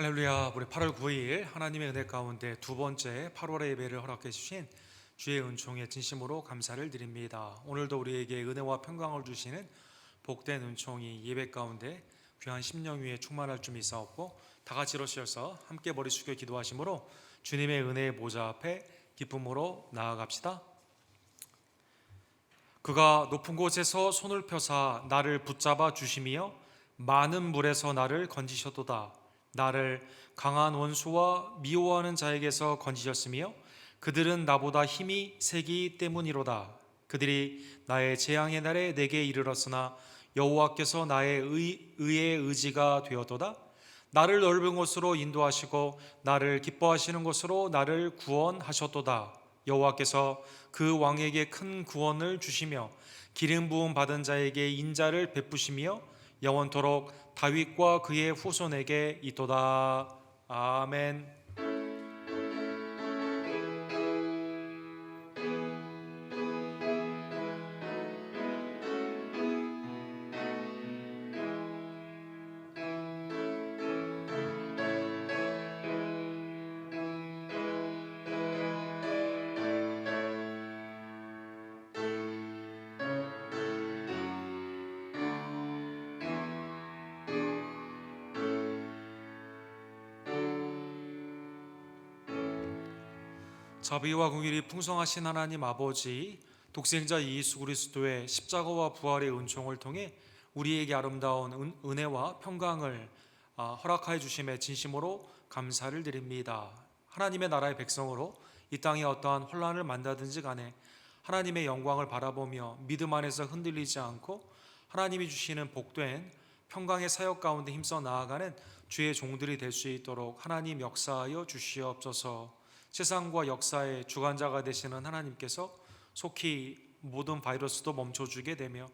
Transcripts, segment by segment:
할렐루야. 우리 8월 9일 하나님의 은혜 가운데 두 번째 8월의 예배를 허락해 주신 주의 은총에 진심으로 감사를 드립니다. 오늘도 우리에게 은혜와 평강을 주시는 복된 은총이 예배 가운데 귀한 심령 위에 충만할 줄 믿사옵고, 다 같이 일어서셔서 함께 머리 숙여 기도하심으로 주님의 은혜의 보좌 앞에 기쁨으로 나아갑시다. 그가 높은 곳에서 손을 펴사 나를 붙잡아 주심이여 많은 물에서 나를 건지셨도다. 나를 강한 원수와 미워하는 자에게서 건지셨으며 그들은 나보다 힘이 세기 때문이로다. 그들이 나의 재앙의 날에 내게 이르렀으나 여호와께서 나의 의의 의지가 되었도다. 나를 넓은 곳으로 인도하시고 나를 기뻐하시는 곳으로 나를 구원하셨도다. 여호와께서 그 왕에게 큰 구원을 주시며 기름 부음 받은 자에게 인자를 베푸시며 영원토록 다윗과 그의 후손에게 있도다. 아멘. 자비와 긍휼이 풍성하신 하나님 아버지, 독생자 예수 그리스도의 십자가와 부활의 은총을 통해 우리에게 아름다운 은혜와 평강을 허락하여 주심에 진심으로 감사를 드립니다. 하나님의 나라의 백성으로 이 땅에 어떠한 혼란을 만나든지 간에 하나님의 영광을 바라보며 믿음 안에서 흔들리지 않고 하나님이 주시는 복된 평강의 사역 가운데 힘써 나아가는 주의 종들이 될 수 있도록 하나님 역사하여 주시옵소서. 세상과 역사의 주관자가 되시는 하나님께서 속히 모든 바이러스도 멈춰주게 되며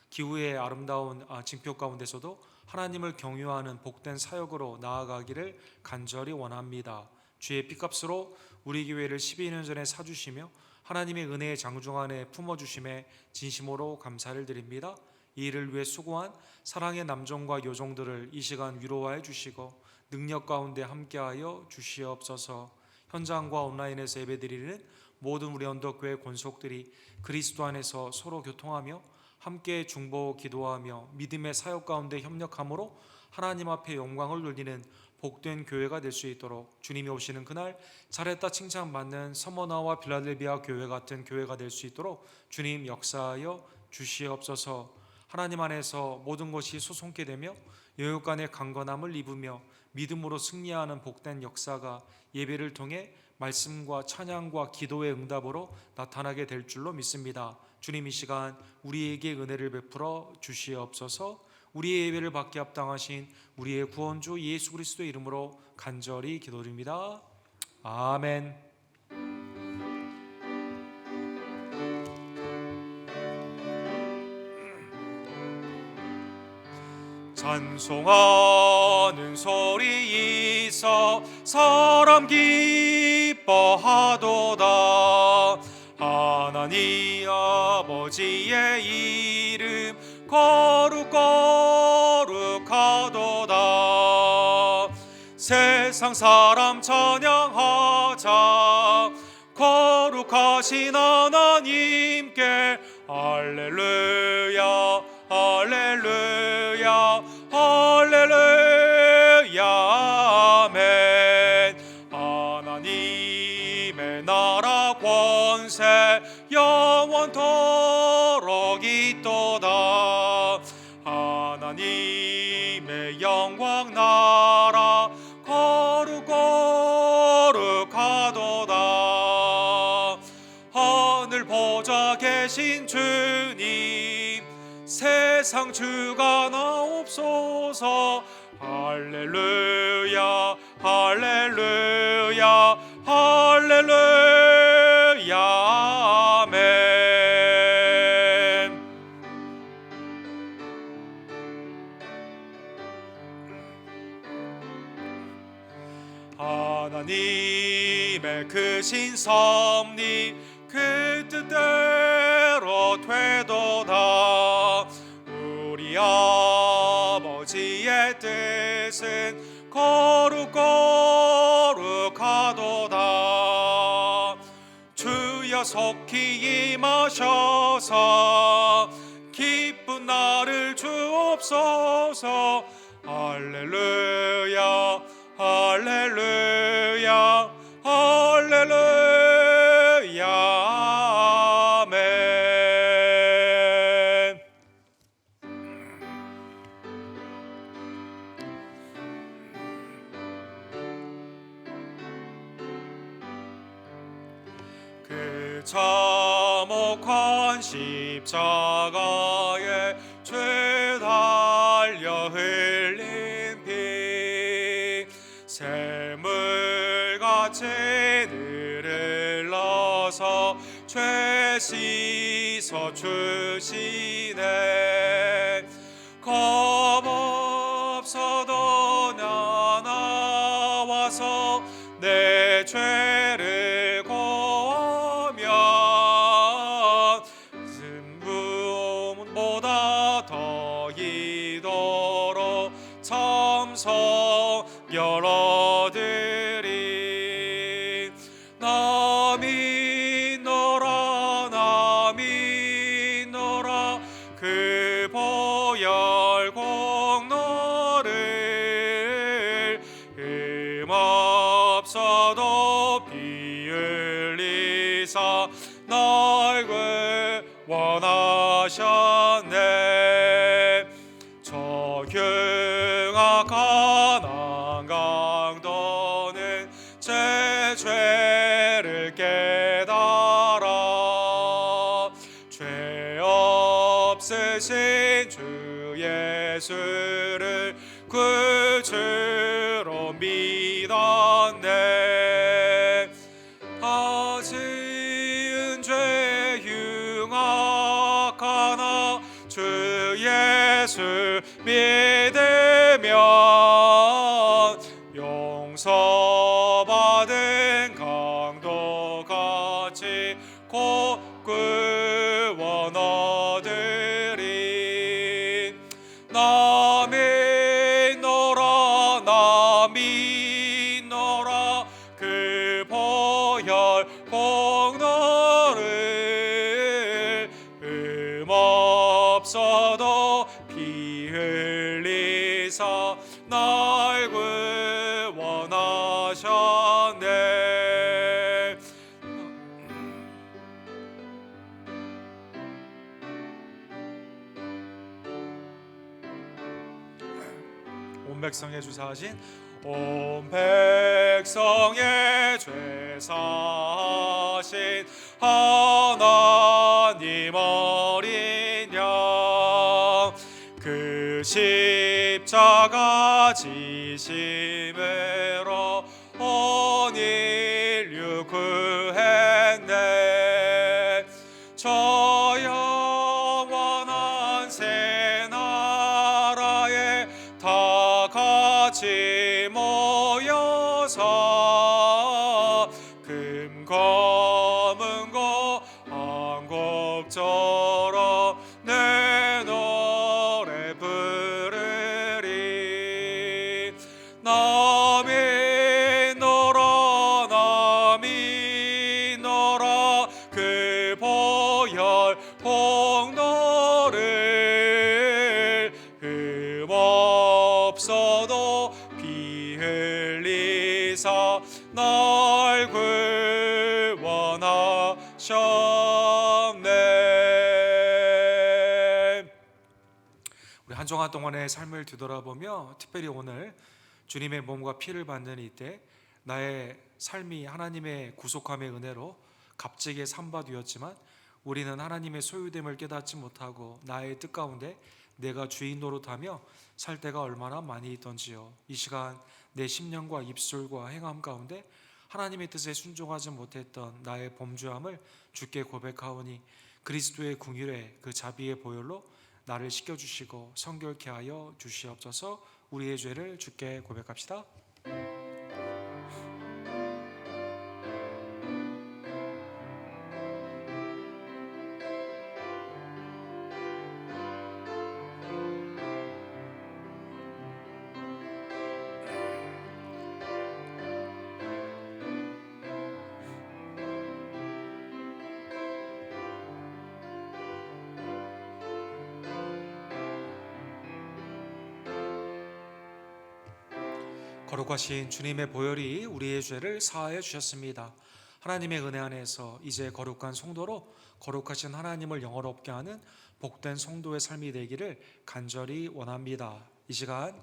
기후의 아름다운 징표 가운데서도 하나님을 경유하는 복된 사역으로 나아가기를 간절히 원합니다. 주의 피값으로 우리 교회를 12년 전에 사주시며 하나님의 은혜의 장중 안에 품어주심에 진심으로 감사를 드립니다. 이 일을 위해 수고한 사랑의 남종과 여종들을 이 시간 위로하여 주시고 능력 가운데 함께하여 주시옵소서. 현장과 온라인에서 예배드리는 모든 우리 언덕교회 권속들이 그리스도 안에서 서로 교통하며 함께 중보 기도하며 믿음의 사역 가운데 협력함으로 하나님 앞에 영광을 돌리는 복된 교회가 될 수 있도록 주님이 오시는 그날 잘했다 칭찬받는 서머나와 빌라델비아 교회 같은 교회가 될 수 있도록 주님 역사하여 주시옵소서. 하나님 안에서 모든 것이 소송케 되며 영육 간의 강건함을 입으며 믿음으로 승리하는 복된 역사가 예배를 통해 말씀과 찬양과 기도의 응답으로 나타나게 될 줄로 믿습니다. 주님, 이 시간 우리에게 은혜를 베풀어 주시옵소서. 우리의 예배를 받게 합당하신 우리의 구원주 예수 그리스도의 이름으로 간절히 기도드립니다. 아멘. 찬송하는 소리 있어 사람 기뻐하도다. 하나님 아버지의 이름 거룩거룩하도다. 세상 사람 찬양하자. 거룩하신 하나님께 할렐루야 할렐루야 할렐루야 아멘. 하나님의 나라 권세 영원토록 있도다. 하나님의 영광 나라 거룩거룩하도다. 하늘 보좌 계신 주님 세상 주가 나옵소서. 할렐루야 할렐루야 할렐루야 아멘. 하나님의 크신 섭리 그 뜻대로 되도다. 우리 아버지의 뜻은 거룩거룩하도다. 주여 속히 임하셔서 기쁜 나를 주옵소서. 할렐루야 할렐루야 할렐루야 아멘. 그 참혹한 십자가에 죄 달려 흘린 피 샘물같이 늘흘러서 죄 씻어 주시네. 겁 없어도 나 나와서 내 죄를 고하면 순금보다 더 이도록 참성결 얻으리. 나 믿노라 나 믿노라 그 보혈 공로를 없어도 피 흘리사 날 구원하셨네. 저 흉악한 강도는 제 죄를 깨달아 죄 없으신 주 예수를 구주로 믿었네. 다 지은 죄 흉악하나 주 예수 믿으면 용서받은 강도같이 곧 구원 얻으리. 나 믿노라 나 믿노라 그 보혈 공로를 없어도 피 흘리사 날 구원하셨네. 온 백성의 주사하신 온 백성의 죄사하신 하나님 어린 양 그 십자가 지심으로 온 인류 구했네. 저 영원한 새 나라에 다 같이 모여서 금 검은 거 한 곡처럼 내 노래 부르리. 나 믿노라 나 믿노라 그 보혈 공로를 없어도 피 흘리사 날 구원하셨네. 우리 한 주간 동안의 삶을 뒤돌아보며 특별히 오늘 주님의 몸과 피를 받는 이때 나의 삶이 하나님의 구속함의 은혜로 값지게 삼바되었지만 우리는 하나님의 소유됨을 깨닫지 못하고 나의 뜻 가운데 내가 주인 노릇하며 살 때가 얼마나 많이 있던지요. 이 시간 내 심령과 입술과 행함 가운데 하나님의 뜻에 순종하지 못했던 나의 범죄함을 주께 고백하오니 그리스도의 궁율의 그 자비의 보혈로 나를 씻겨주시고 성결케 하여 주시옵소서. 우리의 죄를 주께 고백합시다. 거룩하신 주님의 보혈이 우리의 죄를 사하여 주셨습니다. 하나님의 은혜 안에서 이제 거룩한 성도로 거룩하신 하나님을 영화롭게 하는 복된 성도의 삶이 되기를 간절히 원합니다. 이 시간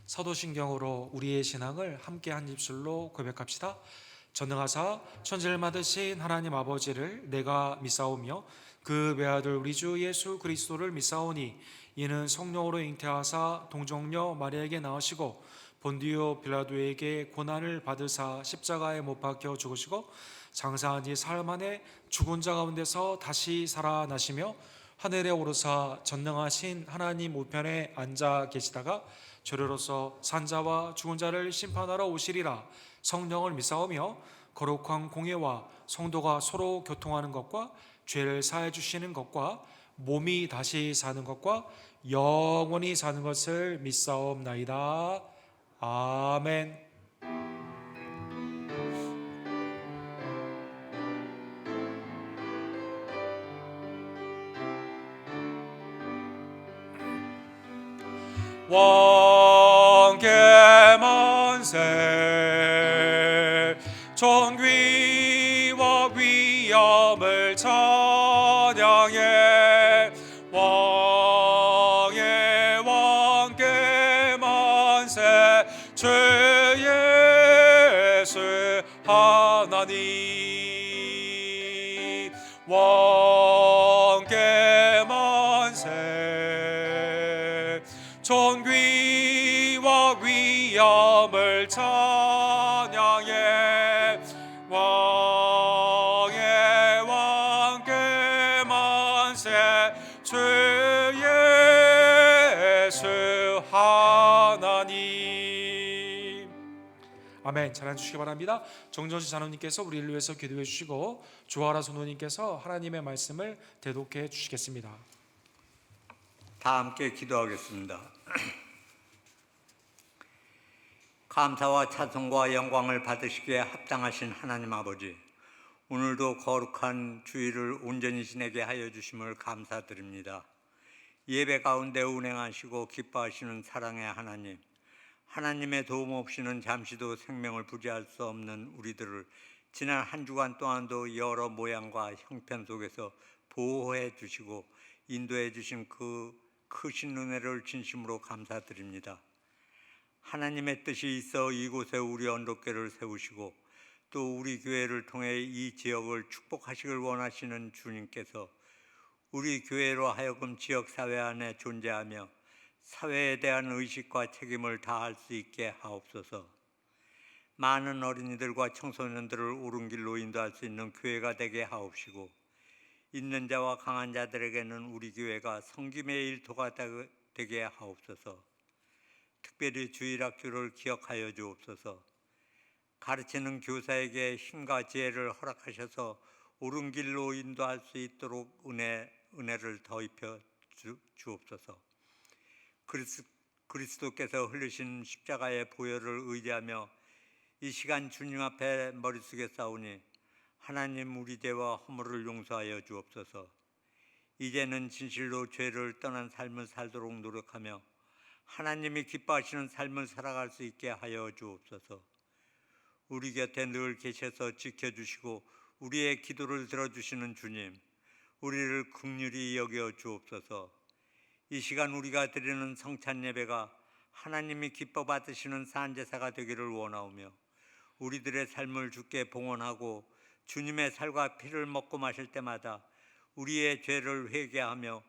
사도신경으로 우리의 신앙을 함께 한 입술로 고백합시다. 전능하사 천지를 만드신 하나님 아버지를 내가 믿사오며 그 외아들 우리 주 예수 그리스도를 믿사오니 이는 성령으로 잉태하사 동정녀 마리아에게 나으시고 본디오 빌라도에게 고난을 받으사 십자가에 못 박혀 죽으시고 장사한 지 사흘 만에 죽은 자 가운데서 다시 살아나시며 하늘에 오르사 전능하신 하나님 우편에 앉아 계시다가 저리로서 산자와 죽은 자를 심판하러 오시리라. 성령을 믿사오며 거룩한 공예와 성도가 서로 교통하는 것과 죄를 사해 주시는 것과 몸이 다시 사는 것과 영원히 사는 것을 믿사옵나이다. 아멘. 왕께 만세 존귀와 위엄을 찬양해 왕의 왕께 만세 주 예수 하나님 왕께 만세 존귀와 위엄을 찬양해 왕의 왕께 만세 주 예수 하나님. 아멘. 잘 앉으시기 바랍니다. 정전시 자노님께서 우리를 위해서 기도해 주시고 조아라 선호님께서 하나님의 말씀을 대독해 주시겠습니다. 다 함께 기도하겠습니다. 감사와 찬송과 영광을 받으시기에 합당하신 하나님 아버지, 오늘도 거룩한 주일을 온전히 지내게 하여 주심을 감사드립니다. 예배 가운데 운행하시고 기뻐하시는 사랑의 하나님, 하나님의 도움 없이는 잠시도 생명을 부지할 수 없는 우리들을 지난 한 주간 동안도 여러 모양과 형편 속에서 보호해 주시고 인도해 주신 그 크신 은혜를 진심으로 감사드립니다. 하나님의 뜻이 있어 이곳에 우리 언덕교를 세우시고 또 우리 교회를 통해 이 지역을 축복하시길 원하시는 주님께서 우리 교회로 하여금 지역사회 안에 존재하며 사회에 대한 의식과 책임을 다할 수 있게 하옵소서. 많은 어린이들과 청소년들을 옳은 길로 인도할 수 있는 교회가 되게 하옵시고 있는 자와 강한 자들에게는 우리 교회가 섬김의 일터가 되게 하옵소서. 특별히 주일학교를 기억하여 주옵소서. 가르치는 교사에게 힘과 지혜를 허락하셔서 옳은 길로 인도할 수 있도록 은혜를 더 입혀 주옵소서. 그리스도께서 흘리신 십자가의 보혈을 의지하며 이 시간 주님 앞에 머리 숙여 싸우니 하나님 우리 죄와 허물을 용서하여 주옵소서. 이제는 진실로 죄를 떠난 삶을 살도록 노력하며 하나님이 기뻐하시는 삶을 살아갈 수 있게 하여 주옵소서. 우리 곁에 늘 계셔서 지켜주시고 우리의 기도를 들어주시는 주님, 우리를 긍휼히 여겨 주옵소서. 이 시간 우리가 드리는 성찬 예배가 하나님이 기뻐 받으시는 산제사가 되기를 원하오며 우리들의 삶을 주께 봉헌하고 주님의 살과 피를 먹고 마실 때마다 우리의 죄를 회개하며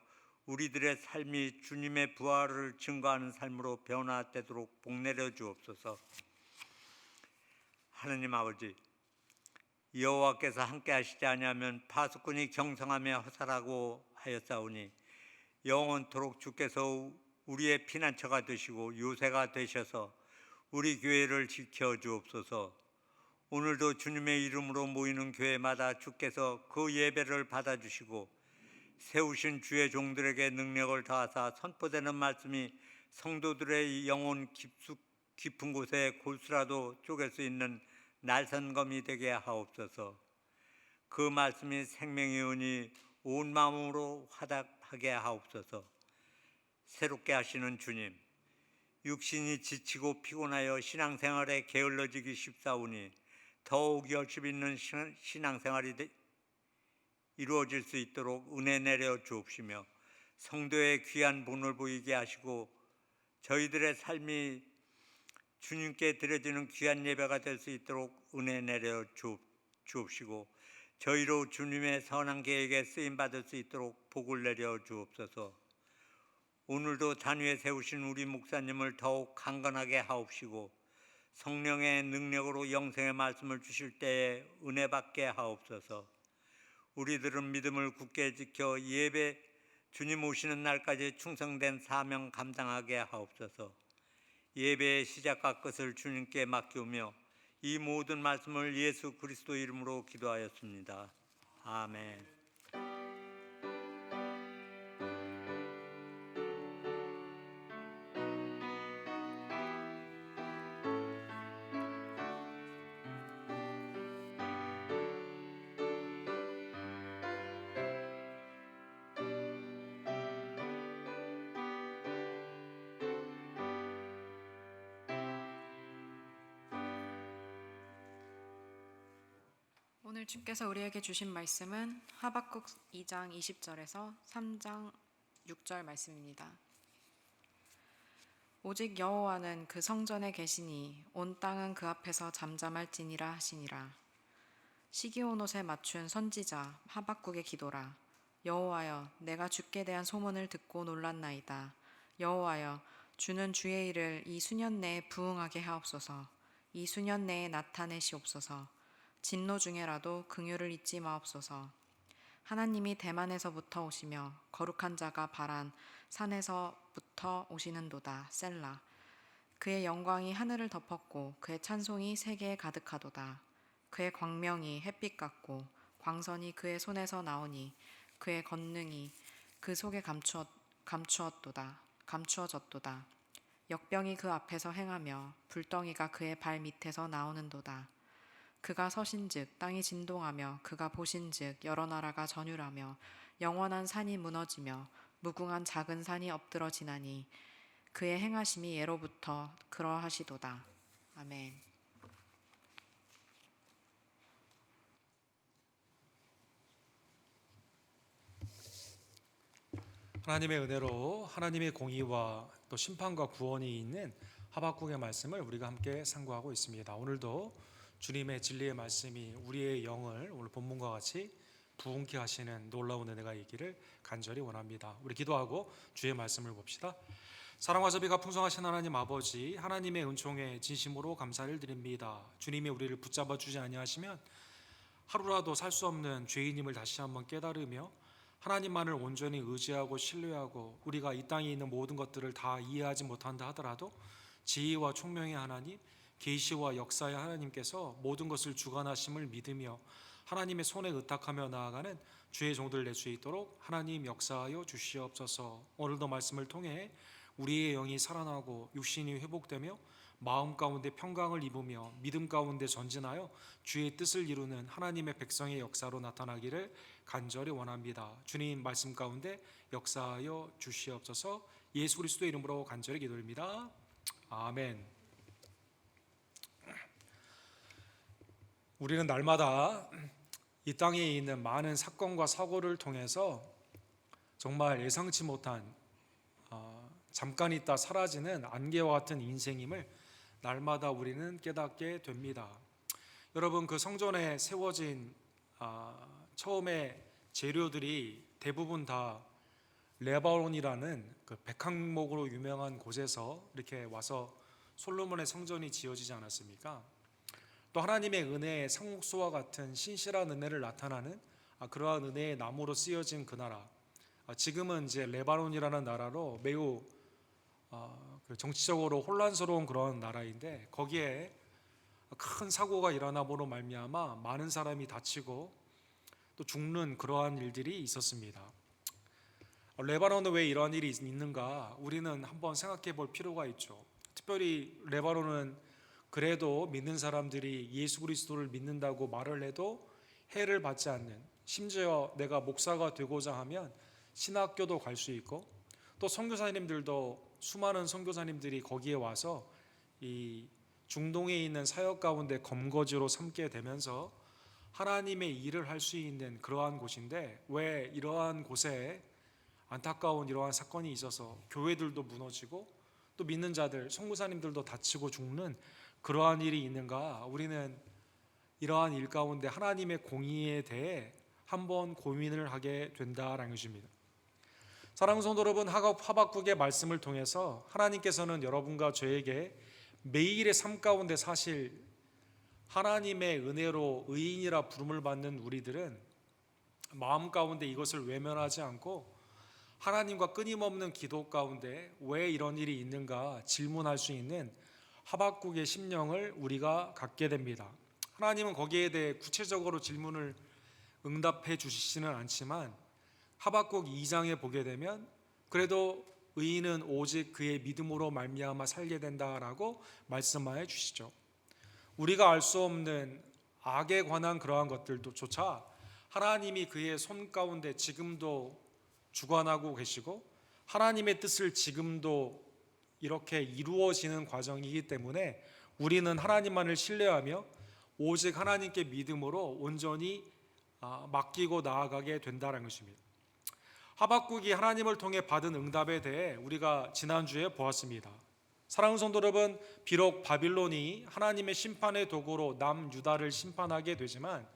우리들의 삶이 주님의 부활을 증거하는 삶으로 변화되도록 복내려 주옵소서. 하느님 아버지, 여호와께서 함께 하시지 아니하면 파수꾼이 경성하며 허살하고 하였사오니 영원토록 주께서 우리의 피난처가 되시고 요새가 되셔서 우리 교회를 지켜 주옵소서. 오늘도 주님의 이름으로 모이는 교회마다 주께서 그 예배를 받아주시고 세우신 주의 종들에게 능력을 더하사 선포되는 말씀이 성도들의 영혼 깊은 곳에 골수라도 쪼갤 수 있는 날선검이 되게 하옵소서. 그 말씀이 생명의 은이 온 마음으로 화답하게 하옵소서. 새롭게 하시는 주님, 육신이 지치고 피곤하여 신앙생활에 게을러지기 쉽사오니 더욱 열심 있는 신앙생활이 이루어질 수 있도록 은혜 내려 주옵시며 성도의 귀한 본을 보이게 하시고 저희들의 삶이 주님께 드려지는 귀한 예배가 될 수 있도록 은혜 내려 주옵시고 저희로 주님의 선한 계획에 쓰임받을 수 있도록 복을 내려 주옵소서. 오늘도 단위에 세우신 우리 목사님을 더욱 강건하게 하옵시고 성령의 능력으로 영생의 말씀을 주실 때에 은혜 받게 하옵소서. 우리들은 믿음을 굳게 지켜 예배 주님 오시는 날까지 충성된 사명 감당하게 하옵소서. 예배의 시작과 끝을 주님께 맡기오며 이 모든 말씀을 예수 그리스도 이름으로 기도하였습니다. 아멘. 오늘 주께서 우리에게 주신 말씀은 하박국 2장 20절에서 3장 6절 말씀입니다. 오직 여호와는 그 성전에 계시니 온 땅은 그 앞에서 잠잠할지니라 하시니라. 시기온 옷에 맞춘 선지자 하박국의 기도라. 여호와여, 내가 주께 대한 소문을 듣고 놀랐나이다. 여호와여, 주는 주의 일을 이 수년 내에 부응하게 하옵소서. 이 수년 내에 나타내시옵소서. 진노 중에라도 긍휼을 잊지 마옵소서. 하나님이 대만에서부터 오시며 거룩한 자가 바란 산에서부터 오시는도다. 셀라. 그의 영광이 하늘을 덮었고 그의 찬송이 세계에 가득하도다. 그의 광명이 햇빛 같고 광선이 그의 손에서 나오니 그의 권능이 그 속에 감추어졌도다. 역병이 그 앞에서 행하며 불덩이가 그의 발 밑에서 나오는도다. 그가 서신즉 땅이 진동하며 그가 보신즉 여러 나라가 전율하며 영원한 산이 무너지며 무궁한 작은 산이 엎드러지나니 그의 행하심이 예로부터 그러하시도다. 아멘. 하나님의 은혜로 하나님의 공의와 또 심판과 구원이 있는 하박국의 말씀을 우리가 함께 상고하고 있습니다. 오늘도 주님의 진리의 말씀이 우리의 영을 오늘 본문과 같이 부흥케 하시는 놀라운 은혜가 있기를 간절히 원합니다. 우리 기도하고 주의 말씀을 봅시다. 사랑과 자비가 풍성하신 하나님 아버지, 하나님의 은총에 진심으로 감사를 드립니다. 주님이 우리를 붙잡아 주지 아니하시면 하루라도 살 수 없는 죄인임을 다시 한번 깨달으며 하나님만을 온전히 의지하고 신뢰하고 우리가 이 땅에 있는 모든 것들을 다 이해하지 못한다 하더라도 지혜와 총명의 하나님, 계시와 역사의 하나님께서 모든 것을 주관하심을 믿으며 하나님의 손에 의탁하며 나아가는 주의 종들 될 수 있도록 하나님 역사하여 주시옵소서. 오늘도 말씀을 통해 우리의 영이 살아나고 육신이 회복되며 마음 가운데 평강을 입으며 믿음 가운데 전진하여 주의 뜻을 이루는 하나님의 백성의 역사로 나타나기를 간절히 원합니다. 주님 말씀 가운데 역사하여 주시옵소서. 예수 그리스도의 이름으로 간절히 기도드립니다. 아멘. 우리는 날마다 이 땅에 있는 많은 사건과 사고를 통해서 정말 예상치 못한 잠깐 있다 사라지는 안개와 같은 인생임을 날마다 우리는 깨닫게 됩니다. 여러분, 그 성전에 세워진 처음에 재료들이 대부분 다 레바논이라는 그 백항목으로 유명한 곳에서 이렇게 와서 솔로몬의 성전이 지어지지 않았습니까? 또 하나님의 은혜의 상록수와 같은 신실한 은혜를 나타나는 그러한 은혜의 나무로 쓰여진 그 나라, 지금은 이제 레바논이라는 나라로 매우 정치적으로 혼란스러운 그런 나라인데 거기에 큰 사고가 일어남으로 말미암아 많은 사람이 다치고 또 죽는 그러한 일들이 있었습니다. 레바논은 왜 이러한 일이 있는가 우리는 한번 생각해 볼 필요가 있죠. 특별히 레바논은 그래도 믿는 사람들이 예수 그리스도를 믿는다고 말을 해도 해를 받지 않는, 심지어 내가 목사가 되고자 하면 신학교도 갈 수 있고 또 선교사님들도 수많은 선교사님들이 거기에 와서 이 중동에 있는 사역 가운데 검거지로 삼게 되면서 하나님의 일을 할 수 있는 그러한 곳인데, 왜 이러한 곳에 안타까운 이러한 사건이 있어서 교회들도 무너지고 또 믿는 자들, 선교사님들도 다치고 죽는 그러한 일이 있는가? 우리는 이러한 일 가운데 하나님의 공의에 대해 한번 고민을 하게 된다라는 것입니다. 사랑하는 성도 여러분, 하박국의 말씀을 통해서 하나님께서는 여러분과 저에게 매일의 삶 가운데 사실 하나님의 은혜로 의인이라 부름을 받는 우리들은 마음 가운데 이것을 외면하지 않고 하나님과 끊임없는 기도 가운데 왜 이런 일이 있는가 질문할 수 있는 하박국의 심령을 우리가 갖게 됩니다. 하나님은 거기에 대해 구체적으로 질문을 응답해 주시지는 않지만 하박국 2장에 보게 되면 그래도 의인은 오직 그의 믿음으로 말미암아 살게 된다라고 말씀하여 주시죠. 우리가 알 수 없는 악에 관한 그러한 것들도 조차 하나님이 그의 손 가운데 지금도 주관하고 계시고 하나님의 뜻을 지금도 이렇게 이루어지는 과정이기 때문에 우리는 하나님만을 신뢰하며 오직 하나님께 믿음으로 온전히 맡기고 나아가게 된다는 것입니다. 하박국이 하나님을 통해 받은 응답에 대해 우리가 지난주에 보았습니다. 사랑하는 성도 여러분, 비록 바빌론이 하나님의 심판의 도구로 남유다를 심판하게 되지만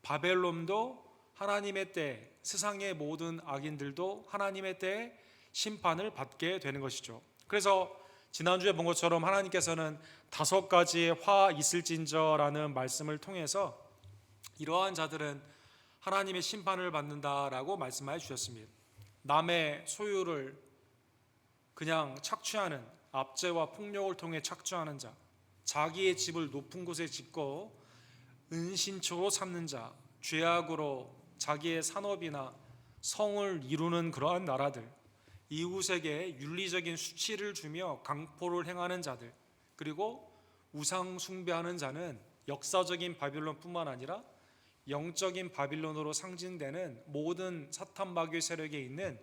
바벨론도 하나님의 때, 세상의 모든 악인들도 하나님의 때에 심판을 받게 되는 것이죠. 그래서 지난주에 본 것처럼 하나님께서는 5가지의 화 있을진저라는 말씀을 통해서 이러한 자들은 하나님의 심판을 받는다라고 말씀하여 주셨습니다. 남의 소유를 그냥 착취하는, 압제와 폭력을 통해 착취하는 자, 자기의 집을 높은 곳에 짓고 은신처로 삼는 자, 죄악으로 자기의 산업이나 성을 이루는 그러한 나라들, 이웃에게 윤리적인 수치를 주며 강포를 행하는 자들, 그리고 우상 숭배하는 자는 역사적인 바빌론뿐만 아니라 영적인 바빌론으로 상징되는 모든 사탄 마귀 세력에 있는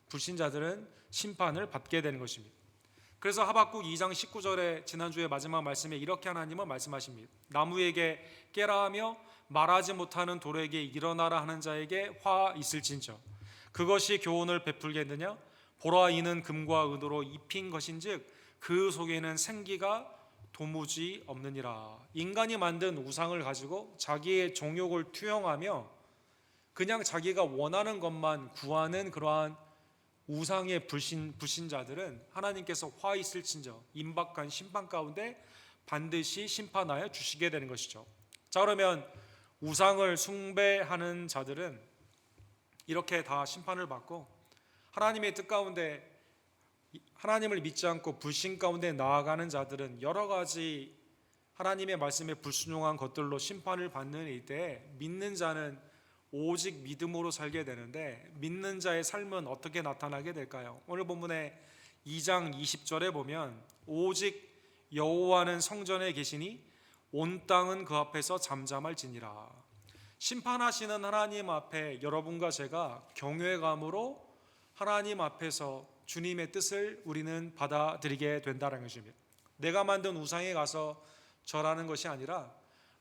불신자들은 심판을 받게 되는 것입니다. 그래서 하박국 2장 19절에 지난주에 마지막 말씀에 이렇게 하나님은 말씀하십니다. 나무에게 깨라 하며 말하지 못하는 돌에게 일어나라 하는 자에게 화 있을진저 그것이 교훈을 베풀겠느냐? 보라, 이는 금과 은으로 입힌 것인즉 그 속에는 생기가 도무지 없느니라. 인간이 만든 우상을 가지고 자기의 정욕을 투영하며 그냥 자기가 원하는 것만 구하는 그러한 우상의 불신자들은 하나님께서 화 있을진저 임박한 심판 가운데 반드시 심판하여 주시게 되는 것이죠. 자, 그러면 우상을 숭배하는 자들은 이렇게 다 심판을 받고 하나님의 뜻 가운데 하나님을 믿지 않고 불신 가운데 나아가는 자들은 여러 가지 하나님의 말씀에 불순종한 것들로 심판을 받는 이때 믿는 자는 오직 믿음으로 살게 되는데 믿는 자의 삶은 어떻게 나타나게 될까요? 오늘 본문의 2장 20절에 보면 오직 여호와는 성전에 계시니 온 땅은 그 앞에서 잠잠할지니라. 심판하시는 하나님 앞에 여러분과 제가 경외감으로 하나님 앞에서 주님의 뜻을 우리는 받아들이게 된다는 것입니다. 내가 만든 우상에 가서 절하는 것이 아니라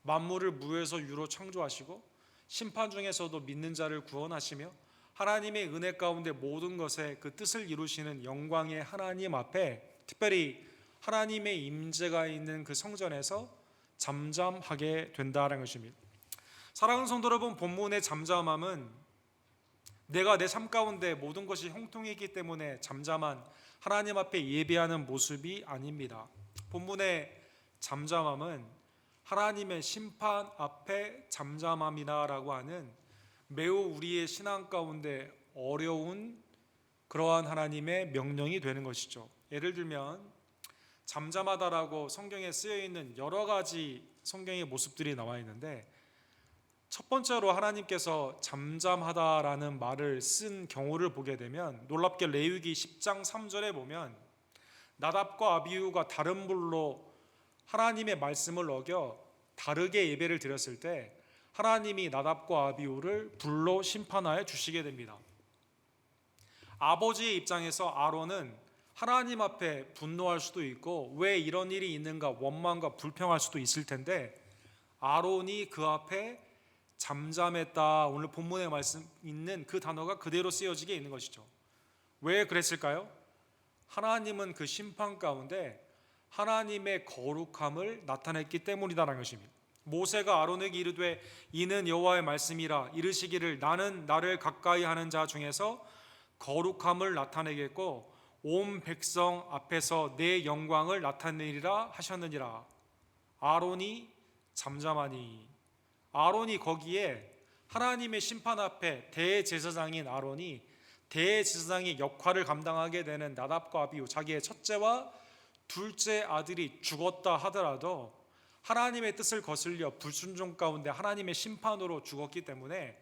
만물을 무에서 유로 창조하시고 심판 중에서도 믿는 자를 구원하시며 하나님의 은혜 가운데 모든 것에 그 뜻을 이루시는 영광의 하나님 앞에 특별히 하나님의 임재가 있는 그 성전에서 잠잠하게 된다는 것입니다. 사랑하는 성도 여러분, 본문의 잠잠함은 내가 내 삶 가운데 모든 것이 형통했기 때문에 잠잠한 하나님 앞에 예배하는 모습이 아닙니다. 본문의 잠잠함은 하나님의 심판 앞에 잠잠함이다라고 하는 매우 우리의 신앙 가운데 어려운 그러한 하나님의 명령이 되는 것이죠. 예를 들면 잠잠하다라고 성경에 쓰여 있는 여러 가지 성경의 모습들이 나와 있는데 첫 번째로 하나님께서 잠잠하다라는 말을 쓴 경우를 보게 되면 놀랍게 레위기 10장 3절에 보면 나답과 아비후가 다른 불로 하나님의 말씀을 어겨 다르게 예배를 드렸을 때 하나님이 나답과 아비후를 불로 심판하여 주시게 됩니다. 아버지의 입장에서 아론은 하나님 앞에 분노할 수도 있고 왜 이런 일이 있는가 원망과 불평할 수도 있을 텐데 아론이 그 앞에 잠잠했다. 오늘 본문에 말씀 있는 그 단어가 그대로 쓰여지게 있는 것이죠. 왜 그랬을까요? 하나님은 그 심판 가운데 하나님의 거룩함을 나타냈기 때문이다라는 것입니다. 모세가 아론에게 이르되 이는 여호와의 말씀이라 이르시기를 나는 나를 가까이 하는 자 중에서 거룩함을 나타내겠고 온 백성 앞에서 내 영광을 나타내리라 하셨느니라. 아론이 잠잠하니, 아론이 거기에 하나님의 심판 앞에 대제사장인 아론이 대제사장의 역할을 감당하게 되는 나답과 아비후, 자기의 첫째와 둘째 아들이 죽었다 하더라도 하나님의 뜻을 거슬려 불순종 가운데 하나님의 심판으로 죽었기 때문에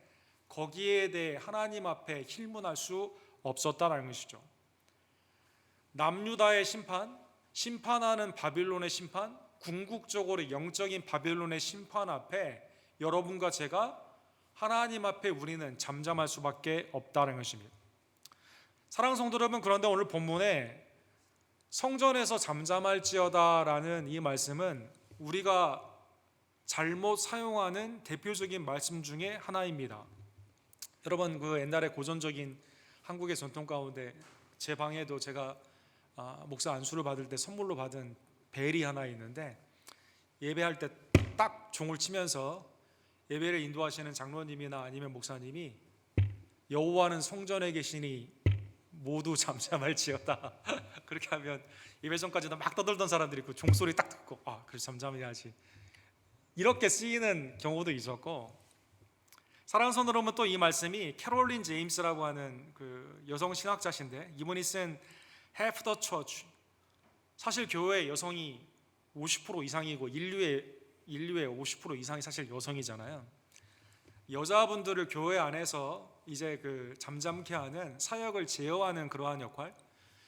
거기에 대해 하나님 앞에 힐문할 수 없었다는 것이죠. 남유다의 심판, 심판하는 바빌론의 심판, 궁극적으로 영적인 바빌론의 심판 앞에 여러분과 제가 하나님 앞에 우리는 잠잠할 수밖에 없다는 것입니다. 사랑하는 성도 여러분, 그런데 오늘 본문에 성전에서 잠잠할지어다라는 이 말씀은 우리가 잘못 사용하는 대표적인 말씀 중에 하나입니다. 여러분, 그 옛날에 고전적인 한국의 전통 가운데 제 방에도 제가 목사 안수를 받을 때 선물로 받은 벨이 하나 있는데 예배할 때 딱 종을 치면서 예배를 인도하시는 장로님이나 아니면 목사님이 여호와는 성전에 계시니 모두 잠잠할지어다 그렇게 하면 예배 전까지도 막 떠들던 사람들이 그 종소리 딱 듣고 그래 잠잠해야지 이렇게 쓰이는 경우도 있었고, 사랑하는 성도 여러분, 또 이 말씀이 캐롤린 제임스라고 하는 그 여성 신학자신데 이분이 쓴 Half the Church, 사실 교회의 여성이 50% 이상이고 인류의 50% 이상이 사실 여성이잖아요. 여자분들을 교회 안에서 이제 그 잠잠케 하는 사역을 제어하는 그러한 역할,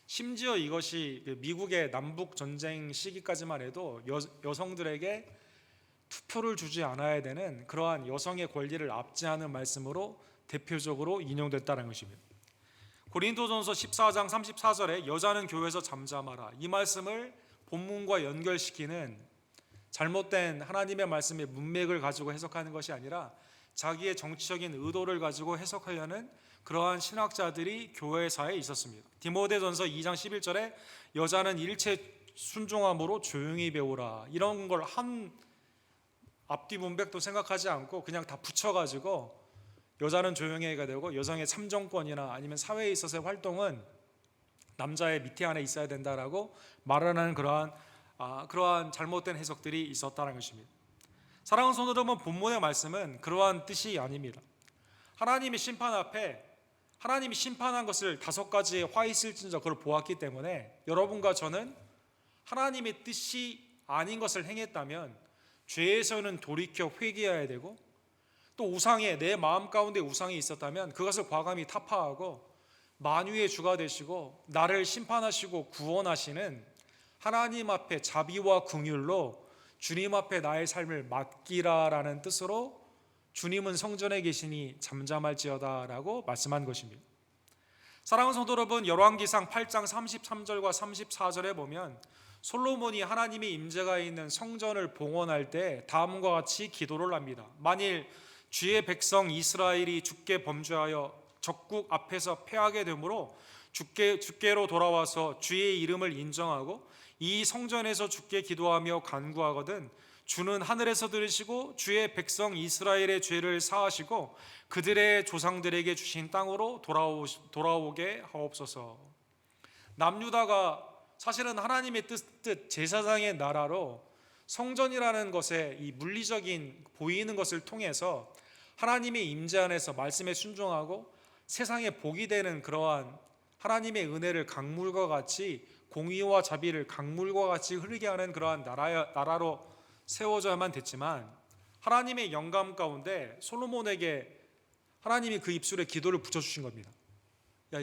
심지어 이것이 미국의 남북 전쟁 시기까지만 해도 여성들에게 투표를 주지 않아야 되는 그러한 여성의 권리를 압제하는 말씀으로 대표적으로 인용됐다는 것입니다. 고린도전서 14장 34절에 여자는 교회에서 잠잠하라, 이 말씀을 본문과 연결시키는 잘못된 하나님의 말씀의 문맥을 가지고 해석하는 것이 아니라 자기의 정치적인 의도를 가지고 해석하려는 그러한 신학자들이 교회사에 있었습니다. 디모데전서 2장 11절에 여자는 일체 순종함으로 조용히 배우라, 이런 걸 한 앞뒤 문맥도 생각하지 않고 그냥 다 붙여가지고 여자는 조용히 해야 되고 여성의 참정권이나 아니면 사회에 있어서의 활동은 남자의 밑에 안에 있어야 된다라고 말하는 그러한 잘못된 해석들이 있었다는 것입니다. 사랑하는 성도 여러분, 본문의 말씀은 그러한 뜻이 아닙니다. 하나님의 심판 앞에 하나님이 심판한 것을 5가지의 화 있을진저 그걸 보았기 때문에 여러분과 저는 하나님의 뜻이 아닌 것을 행했다면 죄에서는 돌이켜 회개해야 되고, 또 우상에 내 마음 가운데 우상이 있었다면 그것을 과감히 타파하고 만유의 주가 되시고 나를 심판하시고 구원하시는 하나님 앞에 자비와 긍휼로 주님 앞에 나의 삶을 맡기라라는 뜻으로 주님은 성전에 계시니 잠잠할지어다라고 말씀한 것입니다. 사랑하는 성도 여러분, 열왕기상 8장 33절과 34절에 보면 솔로몬이 하나님의 임재가 있는 성전을 봉헌할 때 다음과 같이 기도를 합니다. 만일 주의 백성 이스라엘이 주께 범죄하여 적국 앞에서 패하게 되므로 주께로 돌아와서 주의 이름을 인정하고 이 성전에서 주께 기도하며 간구하거든 주는 하늘에서 들으시고 주의 백성 이스라엘의 죄를 사하시고 그들의 조상들에게 주신 땅으로 돌아오게 하옵소서. 남유다가 사실은 하나님의 뜻 제사장의 나라로 성전이라는 것에 이 물리적인 보이는 것을 통해서 하나님의 임재 안에서 말씀에 순종하고 세상에 복이 되는 그러한 하나님의 은혜를 강물과 같이, 공의와 자비를 강물과 같이 흐르게 하는 그러한 나라로 세워져야만 됐지만 하나님의 영감 가운데 솔로몬에게 하나님이 그 입술에 기도를 붙여주신 겁니다.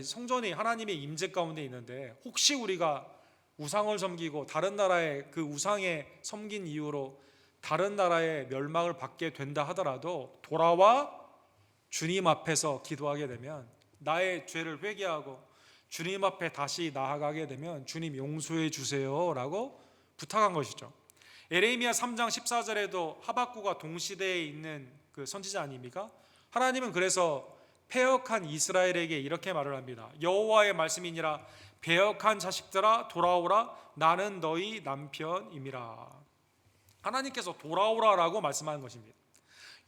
성전이 하나님의 임재 가운데 있는데 혹시 우리가 우상을 섬기고 다른 나라의 그 우상에 섬긴 이유로 다른 나라의 멸망을 받게 된다 하더라도 돌아와 주님 앞에서 기도하게 되면 나의 죄를 회개하고 주님 앞에 다시 나아가게 되면 주님 용서해 주세요라고 부탁한 것이죠. 에레미야 3장 14절에도 하박구가 동시대에 있는 그 선지자 아닙니까? 하나님은 그래서 패역한 이스라엘에게 이렇게 말을 합니다. 여호와의 말씀이니라 패역한 자식들아 돌아오라 나는 너희 남편임이라. 하나님께서 돌아오라라고 말씀하는 것입니다.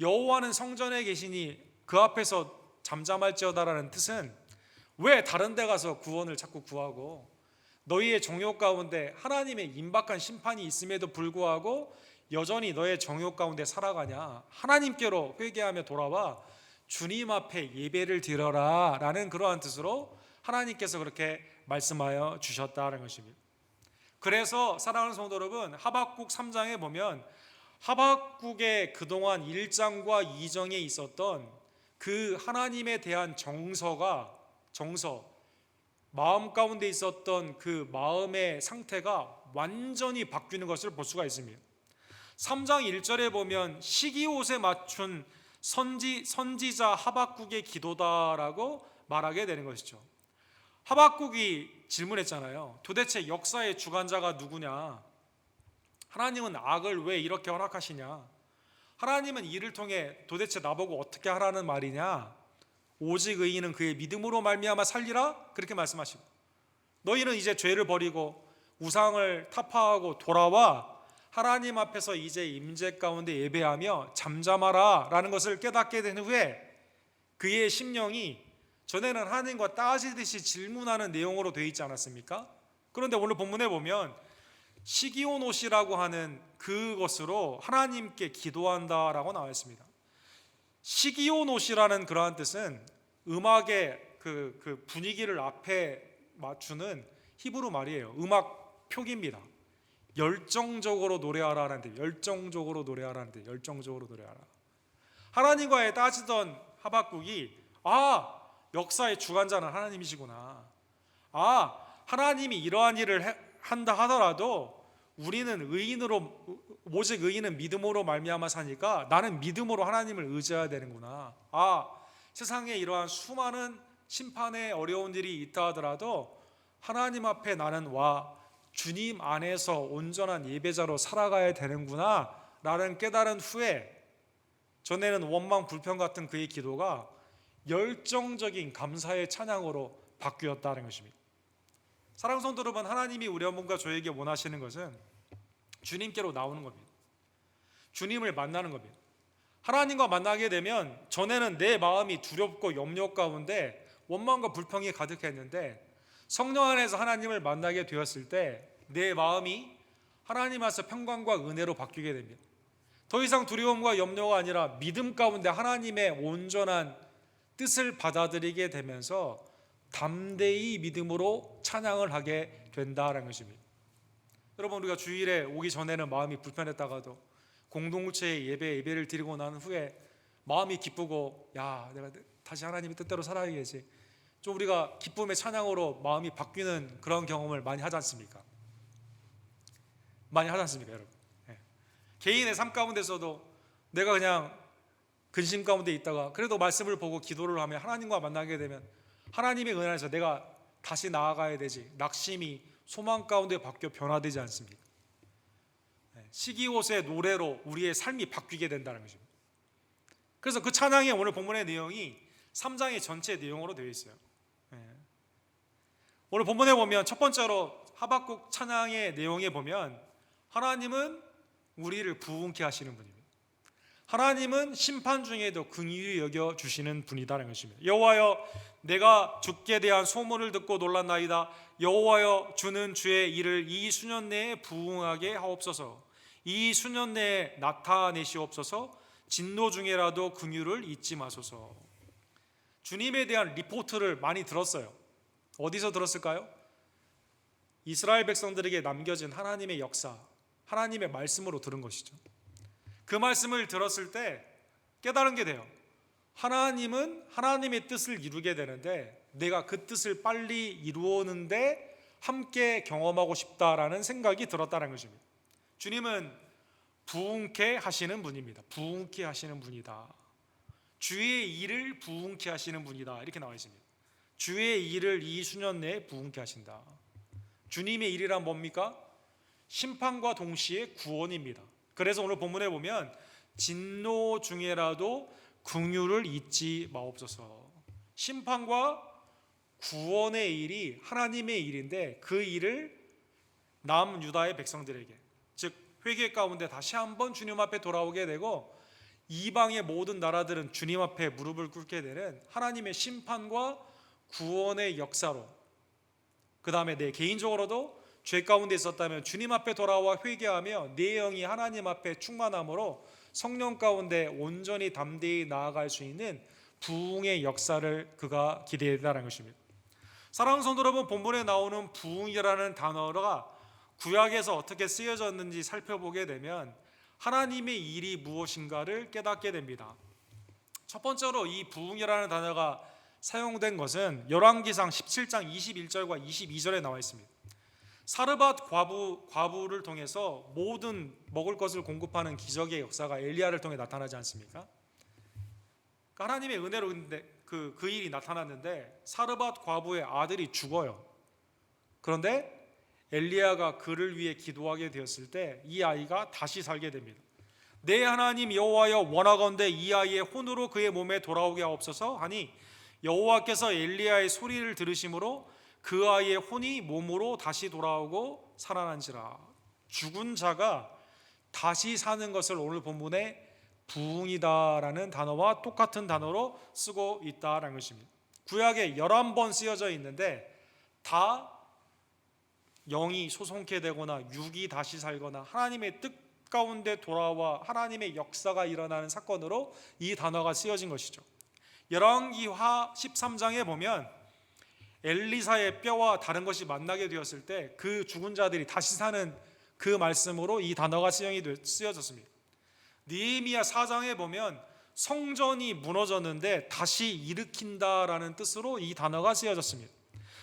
여호와는 성전에 계시니 그 앞에서 잠잠할지어다라는 뜻은 왜 다른 데 가서 구원을 자꾸 구하고 너희의 정욕 가운데 하나님의 임박한 심판이 있음에도 불구하고 여전히 너의 정욕 가운데 살아가냐? 하나님께로 회개하며 돌아와 주님 앞에 예배를 드려라 라는 그러한 뜻으로 하나님께서 그렇게 말씀하여 주셨다는 것입니다. 그래서 사랑하는 성도 여러분, 하박국 3장에 보면 하박국의 그동안 1장과 2장에 있었던 그 하나님에 대한 정서, 마음 가운데 있었던 그 마음의 상태가 완전히 바뀌는 것을 볼 수가 있습니다. 3장 1절에 보면 시기옷에 맞춘 선지자 하박국의 기도다라고 말하게 되는 것이죠. 하박국이 질문했잖아요. 도대체 역사의 주관자가 누구냐? 하나님은 악을 왜 이렇게 허락하시냐? 하나님은 이를 통해 도대체 나보고 어떻게 하라는 말이냐? 오직 의인은 그의 믿음으로 말미암아 살리라 그렇게 말씀하시고, 너희는 이제 죄를 버리고 우상을 타파하고 돌아와 하나님 앞에서 이제 임재 가운데 예배하며 잠잠하라 라는 것을 깨닫게 된 후에 그의 심령이 전에는 하나님과 따지듯이 질문하는 내용으로 되어 있지 않았습니까? 그런데 오늘 본문에 보면 시기온옷이라고 하는 그것으로 하나님께 기도한다라고 나와 있습니다. 시기온옷이라는 그러한 뜻은 음악의 그 분위기를 앞에 맞추는 히브리 말이에요. 음악 표기입니다. 열정적으로 노래하라는데, 열정적으로 노래하라는데, 열정적으로 노래하라. 하나님과의 따지던 하박국이 역사의 주관자는 하나님이시구나. 하나님이 이러한 일을 한다 하더라도 우리는 오직 의인은 믿음으로 말미암아 사니까 나는 믿음으로 하나님을 의지해야 되는구나. 세상에 이러한 수많은 심판의 어려운 일이 있다 하더라도 하나님 앞에 나는 주님 안에서 온전한 예배자로 살아가야 되는구나 라는 깨달은 후에 전에는 원망 불평 같은 그의 기도가 열정적인 감사의 찬양으로 바뀌었다는 것입니다. 사랑하는 성도 여러분, 하나님이 우리 여러분과 저에게 원하시는 것은 주님께로 나오는 겁니다. 주님을 만나는 겁니다. 하나님과 만나게 되면 전에는 내 마음이 두렵고 염려 가운데 원망과 불평이 가득했는데 성령 안에서 하나님을 만나게 되었을 때 내 마음이 하나님 안에서 평강과 은혜로 바뀌게 됩니다. 더 이상 두려움과 염려가 아니라 믿음 가운데 하나님의 온전한 뜻을 받아들이게 되면서 담대히 믿음으로 찬양을 하게 된다는 것입니다. 여러분, 우리가 주일에 오기 전에는 마음이 불편했다가도 공동체의 예배를 드리고 난 후에 마음이 기쁘고 내가 다시 하나님의 뜻대로 살아야지, 좀 우리가 기쁨의 찬양으로 마음이 바뀌는 그런 경험을 많이 하지 않습니까? 여러분? 개인의 삶 가운데서도 내가 그냥 근심 가운데 있다가 그래도 말씀을 보고 기도를 하며 하나님과 만나게 되면 하나님의 은혜 안에서 내가 다시 나아가야 되지, 낙심이 소망 가운데 바뀌어 변화되지 않습니까? 시기옷의 노래로 우리의 삶이 바뀌게 된다는 것입니다. 그래서 그 찬양의 오늘 본문의 내용이 3장의 전체 내용으로 되어 있어요. 오늘 본문에 보면 첫 번째로 하박국 찬양의 내용에 보면 하나님은 우리를 부흥케 하시는 분입니다. 하나님은 심판 중에도 긍휼히 여겨 주시는 분이다라는 것입니다. 여호와여, 내가 주께 대한 소문을 듣고 놀랐나이다. 여호와여, 주는 주의 일을 이 수년 내에 부흥하게 하옵소서. 이 수년 내에 나타내시옵소서. 진노 중에라도 긍휼을 잊지 마소서. 주님에 대한 리포트를 많이 들었어요. 어디서 들었을까요? 이스라엘 백성들에게 남겨진 하나님의 역사, 하나님의 말씀으로 들은 것이죠. 그 말씀을 들었을 때 깨달은 게 돼요. 하나님은 하나님의 뜻을 이루게 되는데 내가 그 뜻을 빨리 이루었는데 함께 경험하고 싶다라는 생각이 들었다는 것입니다. 주님은 부흥케 하시는 분입니다. 부흥케 하시는 분이다. 주의 일을 부흥케 하시는 분이다. 이렇게 나와 있습니다. 주의 일을 이 수년 내에 부흥케 하신다. 주님의 일이란 뭡니까? 심판과 동시에 구원입니다. 그래서 오늘 본문에 보면 진노 중에라도 긍휼을 잊지 마옵소서. 심판과 구원의 일이 하나님의 일인데 그 일을 남유다의 백성들에게, 즉 회개 가운데 다시 한번 주님 앞에 돌아오게 되고 이방의 모든 나라들은 주님 앞에 무릎을 꿇게 되는 하나님의 심판과 구원의 역사로, 그 다음에 내 개인적으로도 죄 가운데 있었다면 주님 앞에 돌아와 회개하며 내 영이 하나님 앞에 충만함으로 성령 가운데 온전히 담대히 나아갈 수 있는 부흥의 역사를 그가 기대했다는 것입니다. 사랑하는 성도 여러분, 본문에 나오는 부흥이라는 단어가 구약에서 어떻게 쓰여졌는지 살펴보게 되면 하나님의 일이 무엇인가를 깨닫게 됩니다. 첫 번째로 이 부흥이라는 단어가 사용된 것은 열왕기상 17장 21절과 22절에 나와 있습니다. 사르밧 과부를 통해서 모든 먹을 것을 공급하는 기적의 역사가 엘리야를 통해 나타나지 않습니까? 그러니까 하나님의 은혜로 그 일이 나타났는데 사르밧 과부의 아들이 죽어요. 그런데 엘리야가 그를 위해 기도하게 되었을 때 이 아이가 다시 살게 됩니다. 내 하나님 여호와여, 원하건대 이 아이의 혼으로 그의 몸에 돌아오게 하옵소서 하니 여호와께서 엘리야의 소리를 들으심으로 그 아이의 혼이 몸으로 다시 돌아오고 살아난지라. 죽은 자가 다시 사는 것을 오늘 본문에 부흥이다라는 단어와 똑같은 단어로 쓰고 있다라는 것입니다. 구약에 11번 쓰여져 있는데 다 영이 소송케 되거나 육이 다시 살거나 하나님의 뜻 가운데 돌아와 하나님의 역사가 일어나는 사건으로 이 단어가 쓰여진 것이죠. 열왕기하 13장에 보면 엘리사의 뼈와 다른 것이 만나게 되었을 때 그 죽은 자들이 다시 사는 그 말씀으로 이 단어가 쓰여졌습니다. 느헤미야 4장에 보면 성전이 무너졌는데 다시 일으킨다라는 뜻으로 이 단어가 쓰여졌습니다.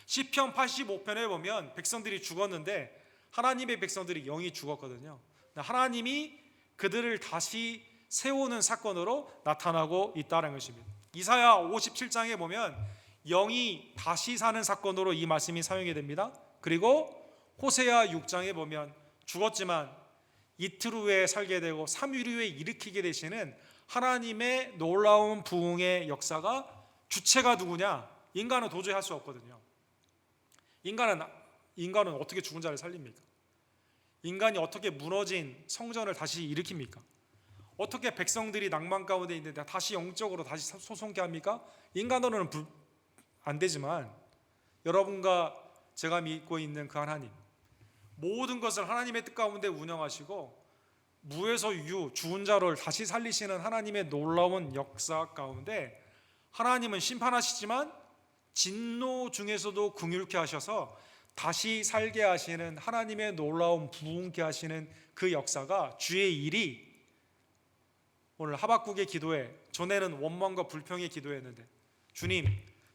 시편 85편에 보면 백성들이 죽었는데 하나님의 백성들이 영이 죽었거든요. 하나님이 그들을 다시 세우는 사건으로 나타나고 있다는 것입니다. 이사야 57장에 보면 영이 다시 사는 사건으로 이 말씀이 사용이 됩니다. 그리고 호세아 6장에 보면 죽었지만 이틀 후에 살게 되고 3일 후에 일으키게 되시는 하나님의 놀라운 부흥의 역사가 주체가 누구냐? 인간은 도저히 할 수 없거든요. 인간은 어떻게 죽은 자를 살립니까? 인간이 어떻게 무너진 성전을 다시 일으킵니까? 어떻게 백성들이 낭만 가운데 있는데 다시 영적으로 다시 소송케 합니까? 인간으로는 안 되지만 여러분과 제가 믿고 있는 그 하나님, 모든 것을 하나님의 뜻 가운데 운영하시고 무에서 유, 죽은 자를 다시 살리시는 하나님의 놀라운 역사 가운데 하나님은 심판하시지만 진노 중에서도 긍휼케 하셔서 다시 살게 하시는 하나님의 놀라운 부흥케 하시는 그 역사가 주의 일이 오늘 하박국의 기도에, 전에는 원망과 불평의 기도였는데 주님,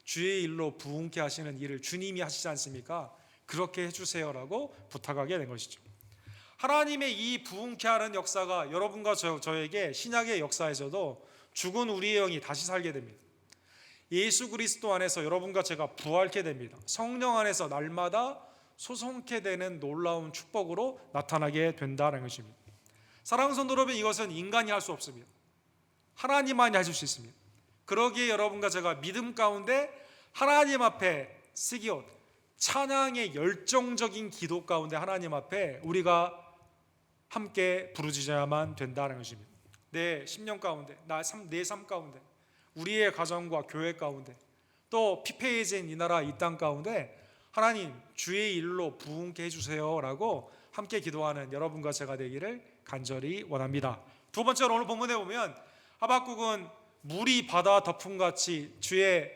주의 일로 부흥케 하시는 일을 주님이 하시지 않습니까? 그렇게 해주세요라고 부탁하게 된 것이죠. 하나님의 이 부흥케 하는 역사가 여러분과 저에게 신약의 역사에서도 죽은 우리의 영이 다시 살게 됩니다. 예수 그리스도 안에서 여러분과 제가 부활케 됩니다. 성령 안에서 날마다 소송케 되는 놀라운 축복으로 나타나게 된다는 것입니다. 사랑하는 성도 여러분, 이것은 인간이 할 수 없습니다. 하나님만이 하실 수 있습니다. 그러기에 여러분과 제가 믿음 가운데 하나님 앞에 쓰기옷 찬양의 열정적인 기도 가운데 하나님 앞에 우리가 함께 부르짖어야만 된다는 것입니다. 내 심령 가운데, 내 삶 가운데, 우리의 가정과 교회 가운데, 또 피폐해진 이 나라 이 땅 가운데 하나님 주의 일로 부흥케 해주세요라고 함께 기도하는 여러분과 제가 되기를 간절히 원합니다. 두 번째로 오늘 본문에 보면 하박국은 물이 바다 덮음같이 주의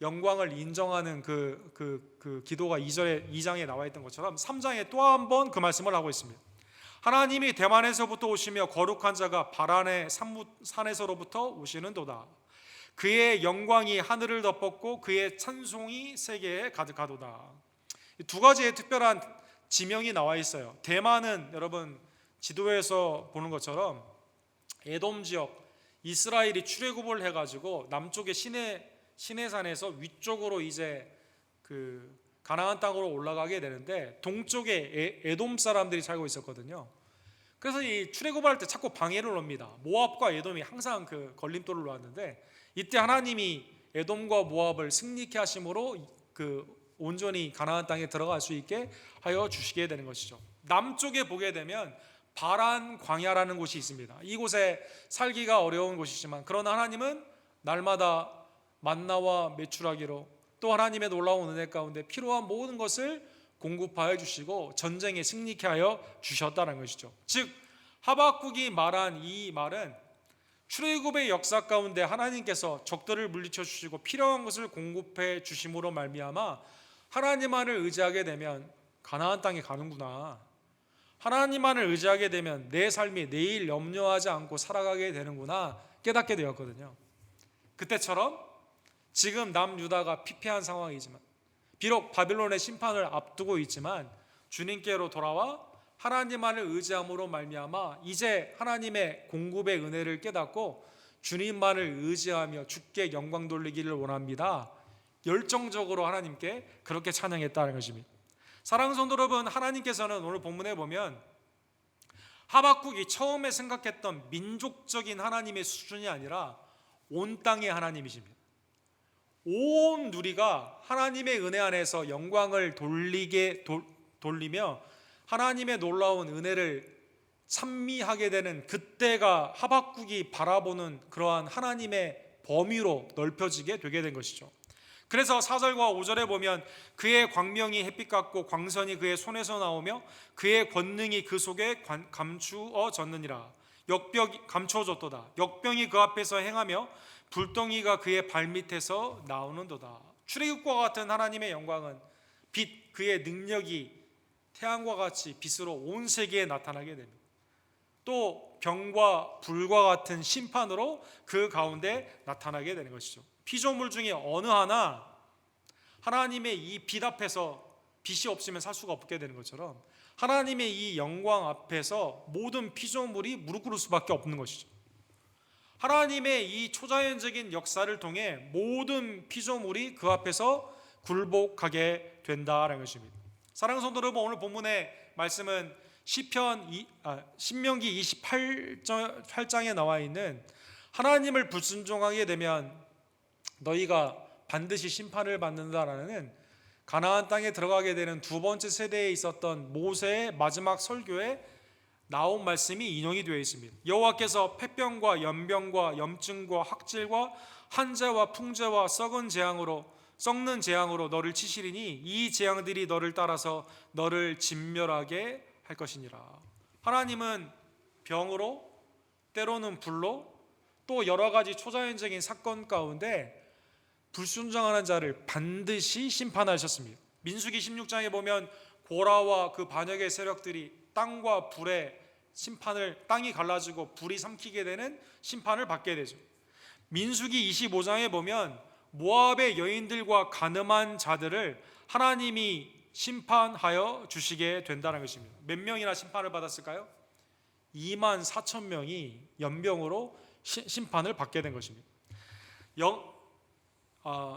영광을 인정하는 그 기도가 2장에 나와 있던 것처럼 3장에 또 한 번 그 말씀을 하고 있습니다. 하나님이 대만에서부터 오시며 거룩한 자가 바란의 산에서로부터 오시는도다. 그의 영광이 하늘을 덮었고 그의 찬송이 세계에 가득하도다. 두 가지의 특별한 지명이 나와 있어요. 대만은 여러분 지도에서 보는 것처럼 에돔 지역, 이스라엘이 출애굽을 해가지고 남쪽의 시내산에서 위쪽으로 이제 그 가나안 땅으로 올라가게 되는데 동쪽에 에돔 사람들이 살고 있었거든요. 그래서 이 출애굽할 때 자꾸 방해를 옵니다. 모압과 에돔이 항상 그 걸림돌을 놓았는데 이때 하나님이 에돔과 모압을 승리케 하심으로 그 온전히 가나안 땅에 들어갈 수 있게 하여 주시게 되는 것이죠. 남쪽에 보게 되면 바란 광야라는 곳이 있습니다. 이곳에 살기가 어려운 곳이지만 그러나 하나님은 날마다 만나와 메추라기로 또 하나님의 놀라운 은혜 가운데 필요한 모든 것을 공급하여 주시고 전쟁에 승리케 하여 주셨다는 것이죠. 즉 하박국이 말한 이 말은 출애굽의 역사 가운데 하나님께서 적들을 물리쳐 주시고 필요한 것을 공급해 주심으로 말미암아 하나님만을 의지하게 되면 가나안 땅에 가는구나, 하나님만을 의지하게 되면 내 삶이 내일 염려하지 않고 살아가게 되는구나 깨닫게 되었거든요. 그때처럼 지금 남유다가 피폐한 상황이지만 비록 바빌론의 심판을 앞두고 있지만 주님께로 돌아와 하나님만을 의지함으로 말미암아 이제 하나님의 공급의 은혜를 깨닫고 주님만을 의지하며 주께 영광 돌리기를 원합니다. 열정적으로 하나님께 그렇게 찬양했다는 것입니다. 사랑하는 성도 여러분, 하나님께서는 오늘 본문에 보면 하박국이 처음에 생각했던 민족적인 하나님의 수준이 아니라 온 땅의 하나님이십니다. 온 누리가 하나님의 은혜 안에서 영광을 돌리며 하나님의 놀라운 은혜를 찬미하게 되는 그때가 하박국이 바라보는 그러한 하나님의 범위로 넓혀지게 되게 된 것이죠. 그래서 4절과 5절에 보면 그의 광명이 햇빛 같고 광선이 그의 손에서 나오며 그의 권능이 그 속에 감추어졌느니라. 감춰졌도다. 역병이 그 앞에서 행하며 불덩이가 그의 발밑에서 나오는도다. 출애굽과 같은 하나님의 영광은 빛, 그의 능력이 태양과 같이 빛으로 온 세계에 나타나게 됩니다. 또 병과 불과 같은 심판으로 그 가운데 나타나게 되는 것이죠. 피조물 중에 어느 하나 하나님의 이 빛 앞에서 빛이 없으면 살 수가 없게 되는 것처럼 하나님의 이 영광 앞에서 모든 피조물이 무릎 꿇을 수밖에 없는 것이죠. 하나님의 이 초자연적인 역사를 통해 모든 피조물이 그 앞에서 굴복하게 된다는 것입니다. 사랑하는 성도 여러분, 오늘 본문의 말씀은 신명기 28장에 나와 있는 하나님을 불순종하게 되면 너희가 반드시 심판을 받는다라는 가나안 땅에 들어가게 되는 두 번째 세대에 있었던 모세의 마지막 설교에 나온 말씀이 인용이 되어 있습니다. 여호와께서 폐병과 연병과 염증과 학질과 한재와 풍재와 썩는 재앙으로 너를 치시리니 이 재앙들이 너를 따라서 너를 진멸하게 할 것이니라. 하나님은 병으로, 때로는 불로, 또 여러 가지 초자연적인 사건 가운데 불순종하는 자를 반드시 심판하셨습니다. 민수기 16장에 보면 고라와 그 반역의 세력들이 땅과 불의 심판을, 땅이 갈라지고 불이 삼키게 되는 심판을 받게 되죠. 민수기 25장에 보면 모압의 여인들과 간음한 자들을 하나님이 심판하여 주시게 된다는 것입니다. 몇 명이나 심판을 받았을까요? 24,000명이 연병으로 심판을 받게 된 것입니다.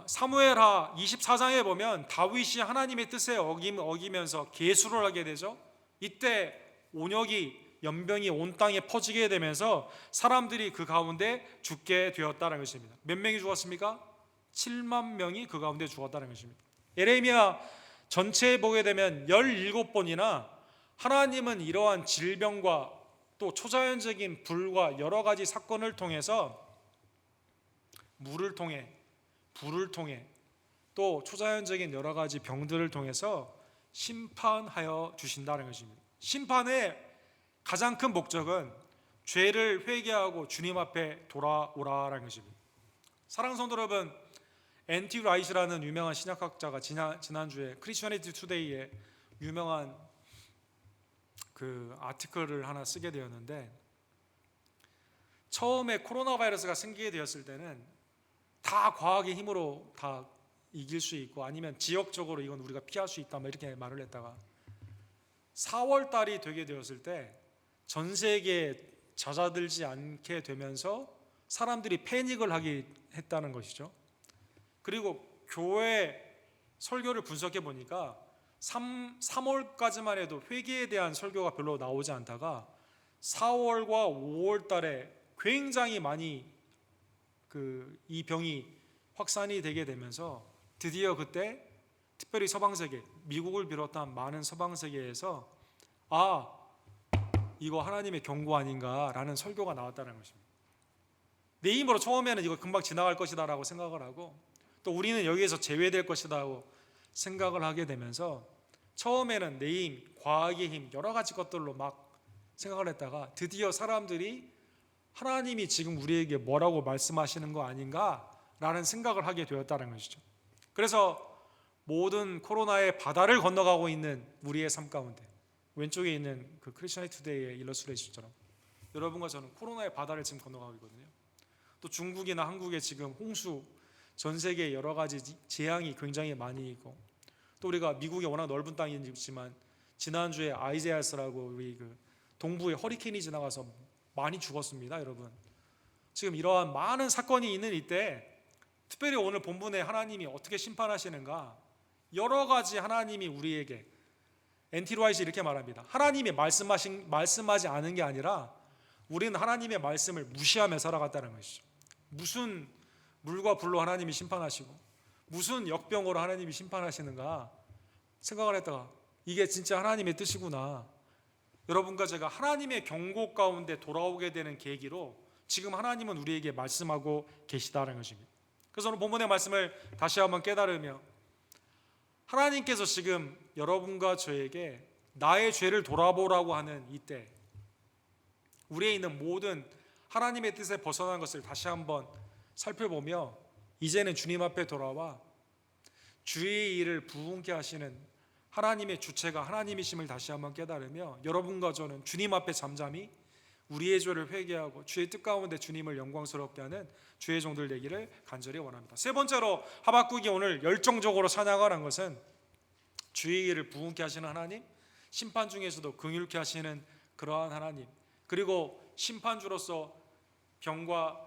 사무엘하 24장에 보면 다윗이 하나님의 뜻에 어기면서 계수를 하게 되죠. 이때 온역이, 연병이 온 땅에 퍼지게 되면서 사람들이 그 가운데 죽게 되었다는 것입니다. 몇 명이 죽었습니까? 7만 명이 그 가운데 죽었다는 것입니다. 예레미야 전체에 보게 되면 17번이나 하나님은 이러한 질병과 또 초자연적인 불과 여러 가지 사건을 통해서 물을 통해, 불을 통해, 또 초자연적인 여러 가지 병들을 통해서 심판하여 주신다는 것입니다. 심판의 가장 큰 목적은 죄를 회개하고 주님 앞에 돌아오라라는 것입니다. 사랑하는 성도 여러분, N.T. 라이트라는 유명한 신약학자가 지난주에 크리스천리티 투데이에 유명한 그 아티클을 하나 쓰게 되었는데, 처음에 코로나 바이러스가 생기게 되었을 때는 다 과학의 힘으로 다 이길 수 있고 아니면 지역적으로 이건 우리가 피할 수 있다 이렇게 말을 했다가 4월 달이 되게 되었을 때 전 세계에 잦아들지 않게 되면서 사람들이 패닉을 하게 했다는 것이죠. 그리고 교회 설교를 분석해 보니까 3월까지만 해도 회개에 대한 설교가 별로 나오지 않다가 4월과 5월 달에 굉장히 많이 이 병이 확산이 되게 되면서 드디어 그때 특별히 서방세계, 미국을 비롯한 많은 서방세계에서 이거 하나님의 경고 아닌가라는 설교가 나왔다는 것입니다. 내 힘으로 처음에는 이거 금방 지나갈 것이다라고 생각을 하고 또 우리는 여기에서 제외될 것이다라고 생각을 하게 되면서 처음에는 내 힘, 과학의 힘, 여러 가지 것들로 막 생각을 했다가 드디어 사람들이 하나님이 지금 우리에게 뭐라고 말씀하시는 거 아닌가라는 생각을 하게 되었다는 것이죠. 그래서 모든 코로나의 바다를 건너가고 있는 우리의 삶 가운데 왼쪽에 있는 그 크리스천의 투데이의 일러스트레이션처럼 여러분과 저는 코로나의 바다를 지금 건너가고 있거든요. 또 중국이나 한국에 지금 홍수, 전 세계 여러 가지 재앙이 굉장히 많이 있고 또 우리가 미국이 워낙 넓은 땅이지만 지난주에 아이제아스라고 우리 그 동부에 허리케인이 지나가서 많이 죽었습니다, 여러분. 지금 이러한 많은 사건이 있는 이때 특별히 오늘 본문에 하나님이 어떻게 심판하시는가 여러 가지 하나님이 우리에게 엔티 라이트 이렇게 말합니다. 하나님이 말씀하지 않은 게 아니라 우리는 하나님의 말씀을 무시하며 살아갔다는 것이죠. 무슨 물과 불로 하나님이 심판하시고 무슨 역병으로 하나님이 심판하시는가 생각을 했다가 이게 진짜 하나님의 뜻이구나. 여러분과 제가 하나님의 경고 가운데 돌아오게 되는 계기로 지금 하나님은 우리에게 말씀하고 계시다는 것입니다. 그래서 오늘 본문의 말씀을 다시 한번 깨달으며 하나님께서 지금 여러분과 저에게 나의 죄를 돌아보라고 하는 이때 우리에 있는 모든 하나님의 뜻에 벗어난 것을 다시 한번 살펴보며 이제는 주님 앞에 돌아와 주의 일을 부흥케 하시는 하나님의 주체가 하나님이심을 다시 한번 깨달으며 여러분과 저는 주님 앞에 잠잠히 우리의 죄를 회개하고 주의 뜻 가운데 주님을 영광스럽게 하는 주의 종들 되기를 간절히 원합니다. 세 번째로 하박국이 오늘 열정적으로 찬양하는 것은 주의 일을 부흥케 하시는 하나님, 심판 중에서도 긍휼케 하시는 그러한 하나님, 그리고 심판주로서 병과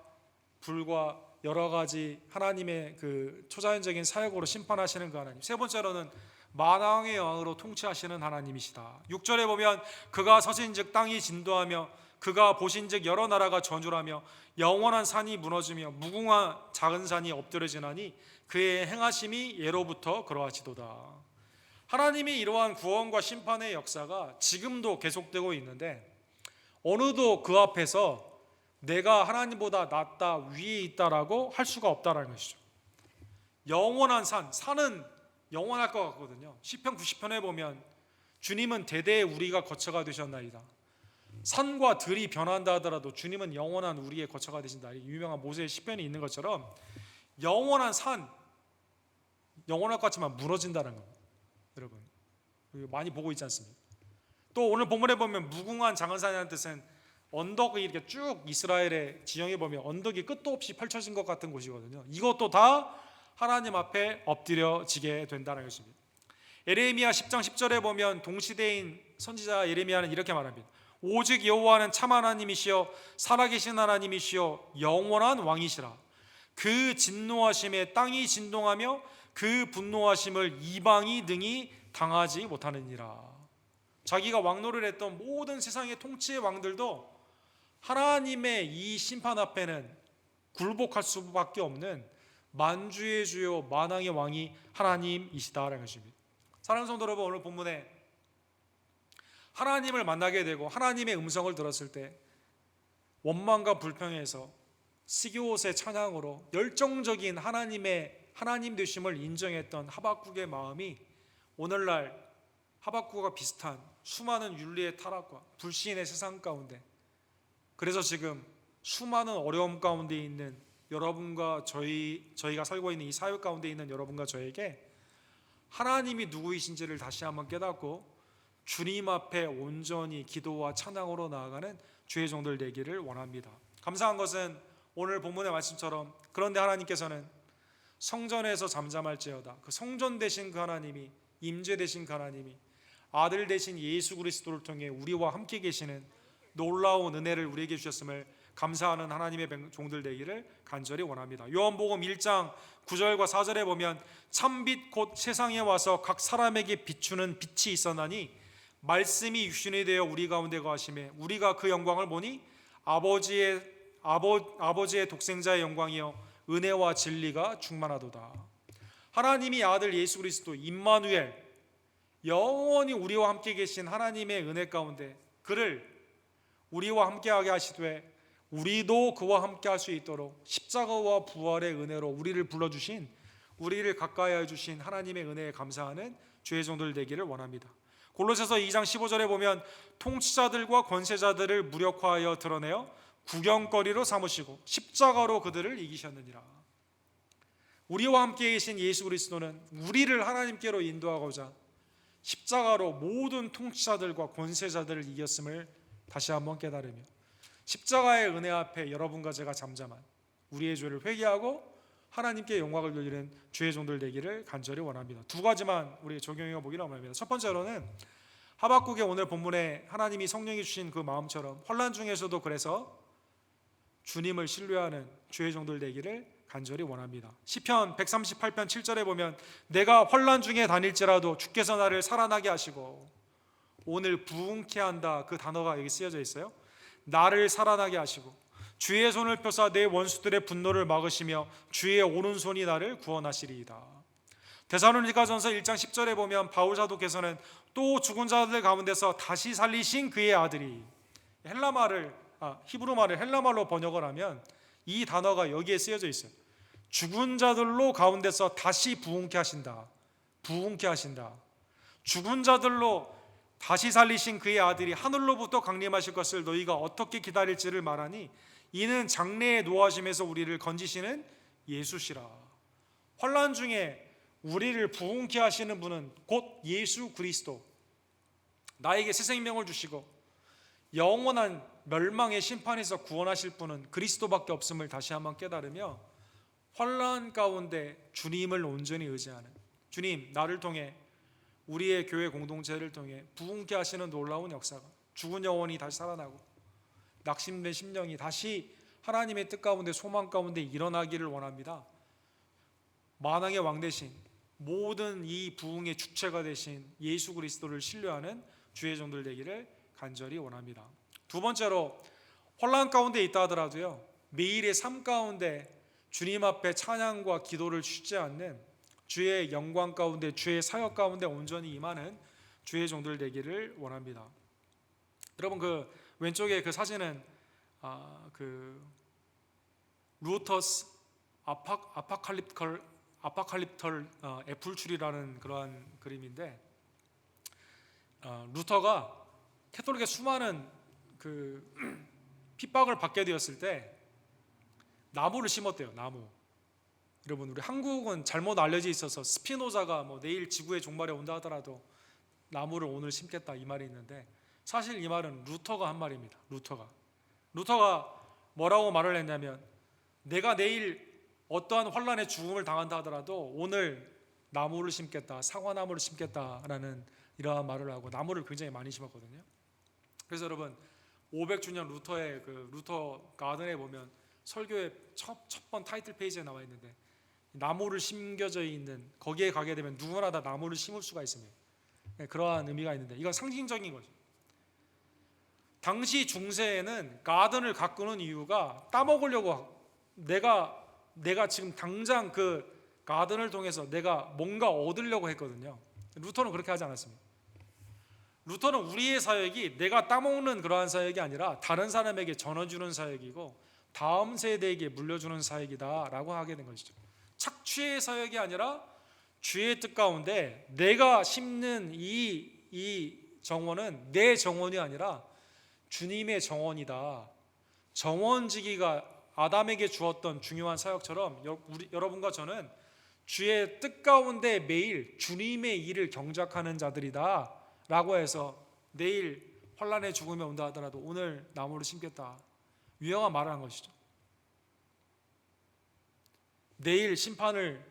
불과 여러 가지 하나님의 그 초자연적인 사역으로 심판하시는 그 하나님. 세 번째로는 만왕의 왕으로 통치하시는 하나님이시다. 6절에 보면 그가 서신즉 땅이 진도하며 그가 보신즉 여러 나라가 전율하며 영원한 산이 무너지며 무궁한 작은 산이 엎드려지나니 그의 행하심이 예로부터 그러하시도다. 하나님의 이러한 구원과 심판의 역사가 지금도 계속되고 있는데 어느도 그 앞에서 내가 하나님보다 낫다, 위에 있다라고 할 수가 없다라는 것이죠. 영원한 산은 영원할 것 같거든요. 시편 90편에 보면 주님은 대대에 우리가 거처가 되셨나이다. 산과 들이 변한다 하더라도 주님은 영원한 우리의 거처가 되신다. 유명한 모세의 시편이 있는 것처럼 영원한 산, 영원할 것 같지만 무너진다는 겁니다. 여러분 많이 보고 있지 않습니까? 또 오늘 본문에 보면 무궁한 작은 산이라는 뜻은 언덕이 이렇게 쭉 이스라엘의 지형에 보면 언덕이 끝도 없이 펼쳐진 것 같은 곳이거든요. 이것도 다 하나님 앞에 엎드려지게 된다는 것입니다. 예레미야 10장 10절에 보면 동시대인 선지자 예레미야는 이렇게 말합니다. 오직 여호와는 참 하나님이시여 살아계신 하나님이시여 영원한 왕이시라. 그 진노하심에 땅이 진동하며 그 분노하심을 이방이 능히 당하지 못하느니라. 자기가 왕노를 했던 모든 세상의 통치의 왕들도 하나님의 이 심판 앞에는 굴복할 수밖에 없는 만주의 주요 만왕의 왕이 하나님이시다라는 것입니다. 사랑하는 성도 여러분, 오늘 본문에 하나님을 만나게 되고 하나님의 음성을 들었을 때 원망과 불평에서 시기옷의 찬양으로 열정적인 하나님 되심을 인정했던 하박국의 마음이 오늘날 하박국과 비슷한 수많은 윤리의 타락과 불신의 세상 가운데, 그래서 지금 수많은 어려움 가운데 있는 여러분과 저희가 살고 있는 이 사회 가운데 있는 여러분과 저에게 하나님이 누구이신지를 다시 한번 깨닫고 주님 앞에 온전히 기도와 찬양으로 나아가는 주의 종들 되기를 원합니다. 감사한 것은 오늘 본문의 말씀처럼 그런데 하나님께서는 성전에서 잠잠할지어다. 그 성전 되신 그 하나님이, 임재 되신 그 하나님이 아들 되신 예수 그리스도를 통해 우리와 함께 계시는 놀라운 은혜를 우리에게 주셨음을 감사하는 하나님의 종들 되기를 간절히 원합니다. 요한복음 1장 9절과 4절에 보면 참빛 곧 세상에 와서 각 사람에게 비추는 빛이 있었나니 말씀이 육신이 되어 우리 가운데 거하심에 우리가 그 영광을 보니 아버지의 독생자의 영광이요 은혜와 진리가 충만하도다. 하나님이 아들 예수 그리스도 임마누엘, 영원히 우리와 함께 계신 하나님의 은혜 가운데 그를 우리와 함께하게 하시되 우리도 그와 함께할 수 있도록 십자가와 부활의 은혜로 우리를 불러주신, 우리를 가까이 해주신 하나님의 은혜에 감사하는 주의 종들 되기를 원합니다. 골로새서 2장 15절에 보면 통치자들과 권세자들을 무력화하여 드러내어 구경거리로 삼으시고 십자가로 그들을 이기셨느니라. 우리와 함께 계신 예수 그리스도는 우리를 하나님께로 인도하고자 십자가로 모든 통치자들과 권세자들을 이겼음을 다시 한번 깨달으며 십자가의 은혜 앞에 여러분과 제가 잠잠한 우리의 죄를 회개하고 하나님께 영광을 돌리는 주의 종들 되기를 간절히 원합니다. 두 가지만 우리 적용해 보기로 합니다. 첫 번째로는 하박국의 오늘 본문에 하나님이 성령이 주신 그 마음처럼 혼란 중에서도 그래서 주님을 신뢰하는 주의 종들 되기를 간절히 원합니다. 시편 138편 7절에 보면 내가 혼란 중에 다닐지라도 주께서 나를 살아나게 하시고, 오늘 부흥케 한다 그 단어가 여기 쓰여져 있어요. 나를 살아나게 하시고 주의 손을 펴사 내 원수들의 분노를 막으시며 주의 오른손이 나를 구원하시리이다. 데살로니가전서 1장 10절에 보면 바울 사도께서는 또 죽은 자들 가운데서 다시 살리신 그의 아들이, 히브리 말을 헬라말로 번역을 하면 이 단어가 여기에 쓰여져 있어요. 죽은 자들로 가운데서 다시 부흥케 하신다. 부흥케 하신다. 죽은 자들로 다시 살리신 그의 아들이 하늘로부터 강림하실 것을 너희가 어떻게 기다릴지를 말하니 이는 장래에 노하심에서 우리를 건지시는 예수시라. 환난 중에 우리를 부흥케 하시는 분은 곧 예수 그리스도, 나에게 새 생명을 주시고 영원한 멸망의 심판에서 구원하실 분은 그리스도밖에 없음을 다시 한번 깨달으며 환난 가운데 주님을 온전히 의지하는, 주님 나를 통해 우리의 교회 공동체를 통해 부흥케 하시는 놀라운 역사가, 죽은 영혼이 다시 살아나고 낙심된 심령이 다시 하나님의 뜻 가운데 소망 가운데 일어나기를 원합니다. 만왕의 왕 대신 모든 이 부흥의 주체가 되신 예수 그리스도를 신뢰하는 주의 종들 되기를 간절히 원합니다. 두 번째로 혼란 가운데 있다 하더라도요 매일의 삶 가운데 주님 앞에 찬양과 기도를 쉬지 않는, 주의 영광 가운데 주의 사역 가운데 온전히 임하는 주의 종들 되기를 원합니다. 여러분 그 왼쪽에 그 사진은 그 루터스 아파칼립털 애플트리라는 그러한 그림인데, 루터가 캐톨릭의 수많은 그 핍박을 받게 되었을 때 나무를 심었대요. 나무. 여러분 우리 한국은 잘못 알려져 있어서 스피노자가 뭐 내일 지구의 종말에 온다 하더라도 나무를 오늘 심겠다 이 말이 있는데, 사실 이 말은 루터가 한 말입니다. 루터가 뭐라고 말을 했냐면 내가 내일 어떠한 환란의 죽음을 당한다 하더라도 오늘 나무를 심겠다, 사과나무를 심겠다라는 이러한 말을 하고 나무를 굉장히 많이 심었거든요. 그래서 여러분 500주년 루터의 그 루터 가든에 보면 설교의 첫 번 타이틀 페이지에 나와 있는데 나무를 심겨져 있는, 거기에 가게 되면 누구나 다 나무를 심을 수가 있습니다. 그러한 의미가 있는데 이건 상징적인 거죠. 당시 중세에는 가든을 가꾸는 이유가 따먹으려고 하고, 내가 지금 당장 그 가든을 통해서 내가 뭔가 얻으려고 했거든요. 루터는 그렇게 하지 않았습니다. 루터는 우리의 사역이 내가 따먹는 그러한 사역이 아니라 다른 사람에게 전해주는 사역이고 다음 세대에게 물려주는 사역이다라고 하게 된 것이죠. 착취의 사역이 아니라 주의 뜻 가운데 내가 심는 이 정원은 내 정원이 아니라 주님의 정원이다. 정원지기가 아담에게 주었던 중요한 사역처럼 여러분과 저는 주의 뜻 가운데 매일 주님의 일을 경작하는 자들이다 라고 해서 내일 환란의 죽음이 온다 하더라도 오늘 나무를 심겠다, 유명한 말을 한 것이죠. 내일 심판을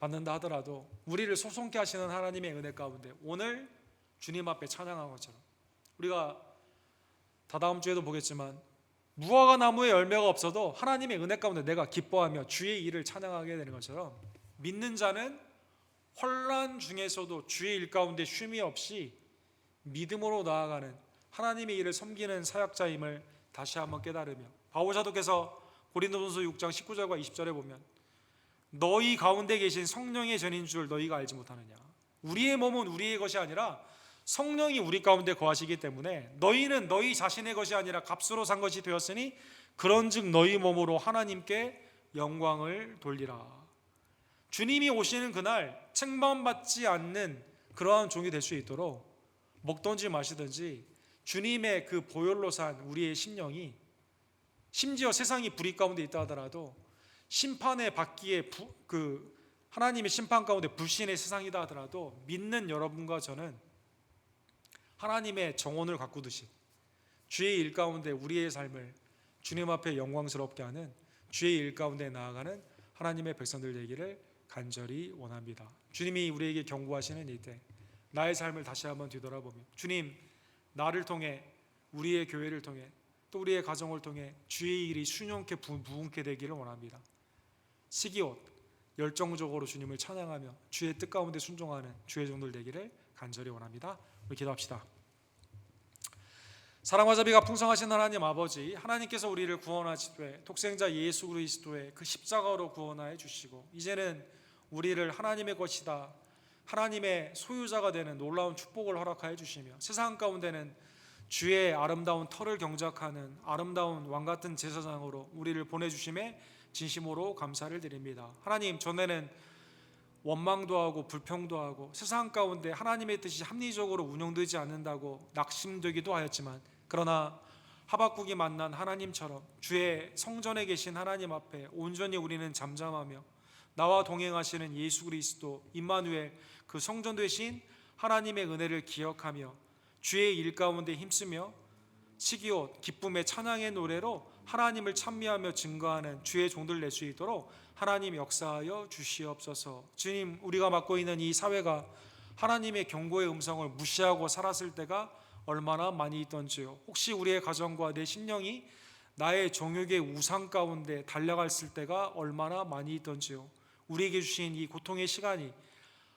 받는다 하더라도 우리를 소송케 하시는 하나님의 은혜 가운데 오늘 주님 앞에 찬양한 것처럼, 우리가 다다음 주에도 보겠지만 무화과 나무에 열매가 없어도 하나님의 은혜 가운데 내가 기뻐하며 주의 일을 찬양하게 되는 것처럼, 믿는 자는 혼란 중에서도 주의 일 가운데 쉼이 없이 믿음으로 나아가는 하나님의 일을 섬기는 사역자임을 다시 한번 깨달으며, 바울 사도께서 고린도전서 6장 19절과 20절에 보면 너희 가운데 계신 성령의 전인 줄 너희가 알지 못하느냐. 우리의 몸은 우리의 것이 아니라 성령이 우리 가운데 거하시기 때문에 너희는 너희 자신의 것이 아니라 값으로 산 것이 되었으니 그런즉 너희 몸으로 하나님께 영광을 돌리라. 주님이 오시는 그날 책망받지 않는 그러한 종이 될 수 있도록 먹든지 마시든지 주님의 그 보혈로 산 우리의 심령이, 심지어 세상이 불의 가운데 있다 하더라도 심판에 받기에 하나님의 심판 가운데 불신의 세상이다 하더라도 믿는 여러분과 저는 하나님의 정원을 가꾸듯이 주의 일 가운데 우리의 삶을 주님 앞에 영광스럽게 하는, 주의 일 가운데 나아가는 하나님의 백성들 되기를 간절히 원합니다. 주님이 우리에게 경고하시는 이때 나의 삶을 다시 한번 뒤돌아보며, 주님, 나를 통해, 우리의 교회를 통해, 또 우리의 가정을 통해 주의 일이 순용케 부흥케 되기를 원합니다. 시기옷 열정적으로 주님을 찬양하며 주의 뜻 가운데 순종하는 주의 종들 되기를 간절히 원합니다. 우리 기도합시다. 사랑과 자비가 풍성하신 하나님 아버지, 하나님께서 우리를 구원하시되 독생자 예수 그리스도의 그 십자가로 구원하여 주시고 이제는 우리를 하나님의 것이다, 하나님의 소유자가 되는 놀라운 축복을 허락하여 주시며, 세상 가운데는 주의 아름다운 터를 경작하는 아름다운 왕같은 제사장으로 우리를 보내주심에 진심으로 감사를 드립니다. 하나님, 전에는 원망도 하고 불평도 하고 세상 가운데 하나님의 뜻이 합리적으로 운영되지 않는다고 낙심되기도 하였지만, 그러나 하박국이 만난 하나님처럼 주의 성전에 계신 하나님 앞에 온전히 우리는 잠잠하며 나와 동행하시는 예수 그리스도 임마누엘, 그 성전 되신 하나님의 은혜를 기억하며 주의 일 가운데 힘쓰며 시기옷 기쁨의 찬양의 노래로 하나님을 찬미하며 증거하는 주의 종들 낼 수 있도록 하나님 역사하여 주시옵소서. 주님, 우리가 맡고 있는 이 사회가 하나님의 경고의 음성을 무시하고 살았을 때가 얼마나 많이 있던지요. 혹시 우리의 가정과 내 심령이 나의 정욕의 우상 가운데 달려갔을 때가 얼마나 많이 있던지요. 우리에게 주신 이 고통의 시간이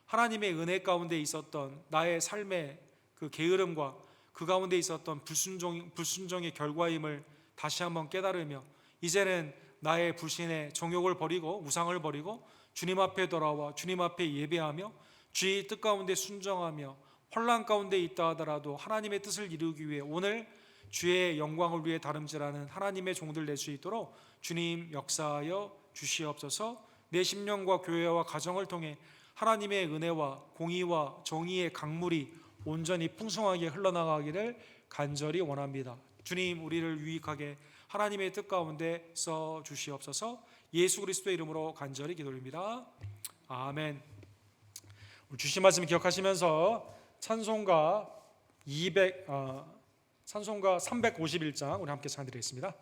하나님의 은혜 가운데 있었던 나의 삶의 그 게으름과 그 가운데 있었던 불순종의 결과임을 다시 한번 깨달으며, 이제는 나의 불신의 정욕을 버리고 우상을 버리고 주님 앞에 돌아와 주님 앞에 예배하며 주의 뜻 가운데 순종하며 혼란 가운데 있다 하더라도 하나님의 뜻을 이루기 위해 오늘 주의 영광을 위해 다름질하는 하나님의 종들 낼 수 있도록 주님 역사하여 주시옵소서. 내 심령과 교회와 가정을 통해 하나님의 은혜와 공의와 정의의 강물이 온전히 풍성하게 흘러나가기를 간절히 원합니다. 주님, 우리를 유익하게 하나님의 뜻 가운데 써 주시옵소서. 예수 그리스도의 이름으로 간절히 기도드립니다. 아멘. 주신 말씀 기억하시면서 찬송가 351장 우리 함께 찬양드리겠습니다.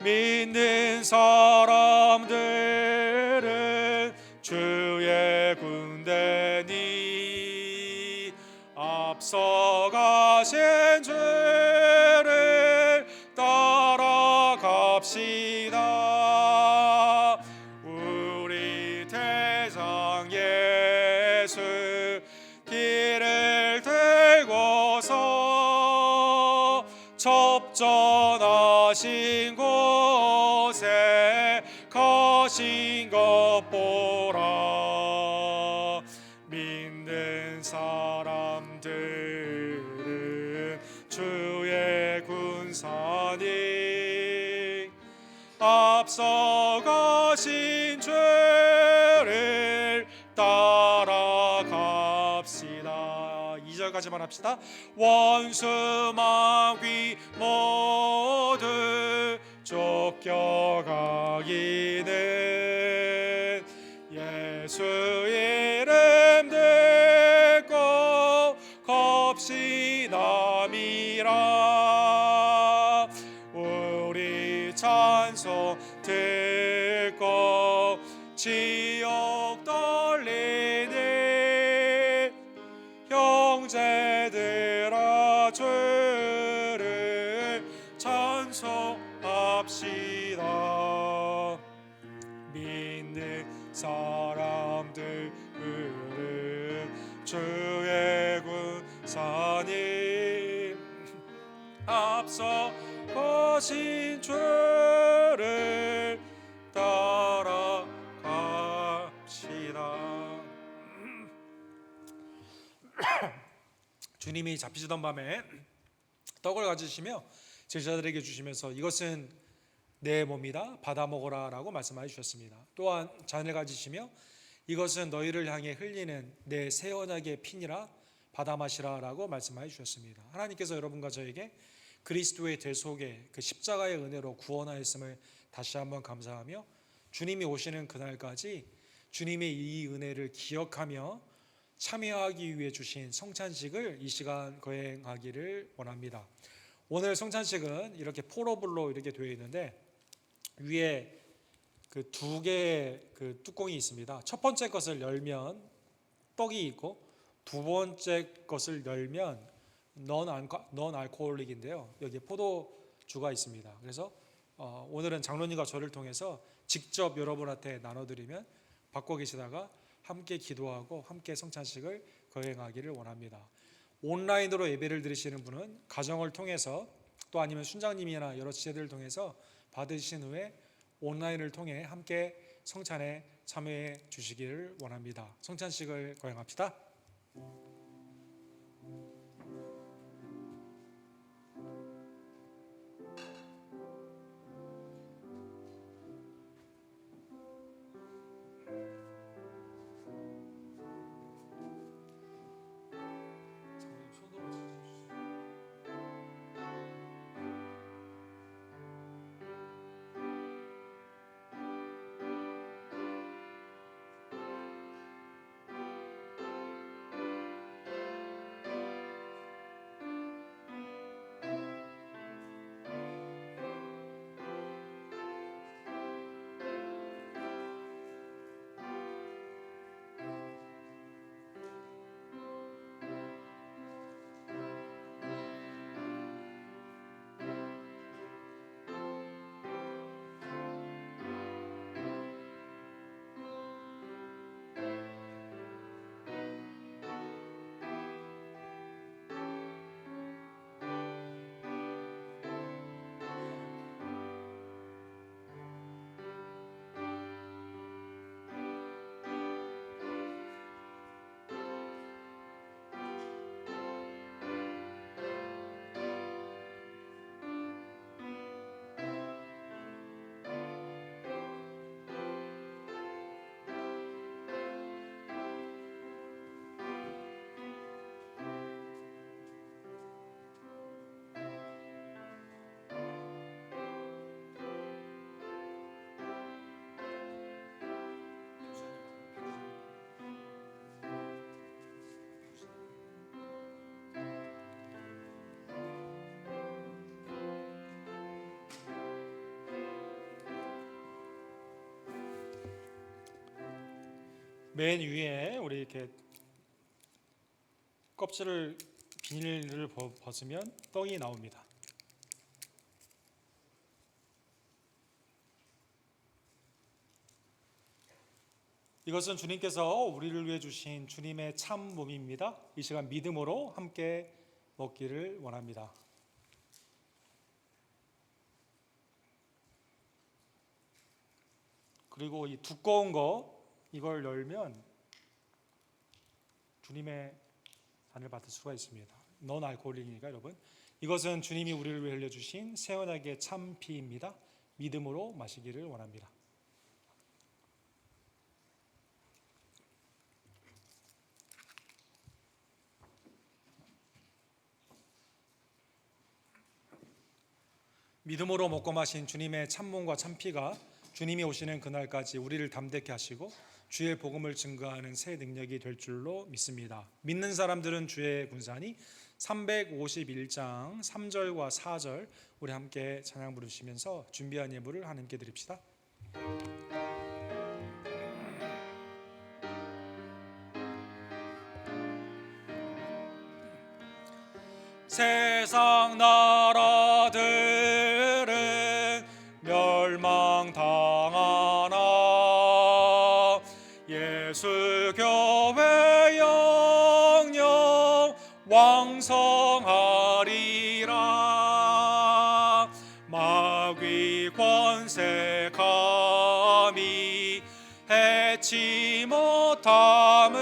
믿는 사람들은 주의 군대니 앞서가신 주를 따라갑시다. 우리 대장 예수 길을 들고서 접전하신 곳에 가신 것 보라. 믿는 사람들은 주의 군사니 앞서가신 주를 따라갑시다. 2절까지만 합시다. 원수 마귀 모두 쫓겨가기는 예수 이름 듣고 겁시남이라. 우리 찬송 듣고 지옥 떨리는 찬송합시다. 믿는 사람들은 주의 군사님 앞서 거신 주를 따라갑시다. 주님이 잡히시던 밤에 떡을 가지시며 제자들에게 주시면서 이것은 내 몸이다, 받아 먹어라 라고 말씀하여 주셨습니다. 또한 잔을 가지시며 이것은 너희를 향해 흘리는 내 새 언약의 피니라, 받아 마시라 라고 말씀하여 주셨습니다. 하나님께서 여러분과 저에게 그리스도의 대속에 그 십자가의 은혜로 구원하였음을 다시 한번 감사하며 주님이 오시는 그날까지 주님의 이 은혜를 기억하며 참여하기 위해 주신 성찬식을 이 시간 거행하기를 원합니다. 오늘 성찬식은 이렇게 포로블로 이렇게 되어 있는데 위에 그 두 개의 그 뚜껑이 있습니다. 첫 번째 것을 열면 떡이 있고 두 번째 것을 열면 넌 알코올릭인데요. 여기에 포도주가 있습니다. 그래서 오늘은 장로님과 저를 통해서 직접 여러분한테 나눠드리면 받고 계시다가 함께 기도하고 함께 성찬식을 거행하기를 원합니다. 온라인으로 예배를 드리시는 분은 가정을 통해서 또 아니면 순장님이나 여러 지체들을 통해서 받으신 후에 온라인을 통해 함께 성찬에 참여해 주시기를 원합니다. 성찬식을 거행합시다. 맨 위에 우리 이렇게 껍질을 비닐을 벗으면 떡이 나옵니다. 이것은 주님께서 우리를 위해 주신 주님의 참 몸입니다. 이 시간 믿음으로 함께 먹기를 원합니다. 그리고 이 두꺼운 거 이걸 열면 주님의 잔을 받을 수가 있습니다. 넌 알코올이니까 여러분. 이것은 주님이 우리를 위해 흘려주신 새 언약의 참 피입니다. 믿음으로 마시기를 원합니다. 믿음으로 먹고 마신 주님의 참몸과 참피가 주님이 오시는 그날까지 우리를 담대케 하시고 주의 복음을 증거하는 새 능력이 될 줄로 믿습니다. 믿는 사람들은 주의 군사니 351장 3절과 4절 우리 함께 찬양 부르시면서 준비한 예물을 하나님께 드립시다. 세상 나라들 권위 권세 감히 해치 못함을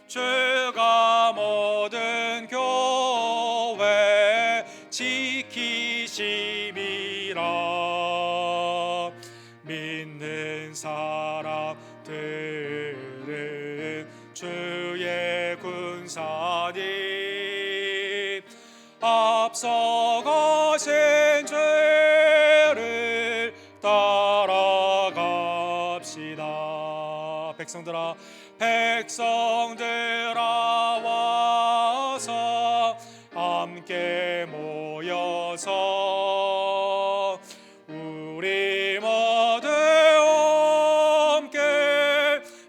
주가 모든 교회 지키심이라. 믿는 사람들은 주의 군사님 앞서가신 죄를 따라갑시다. 백성들아 와서 함께 모여서 우리 모두 함께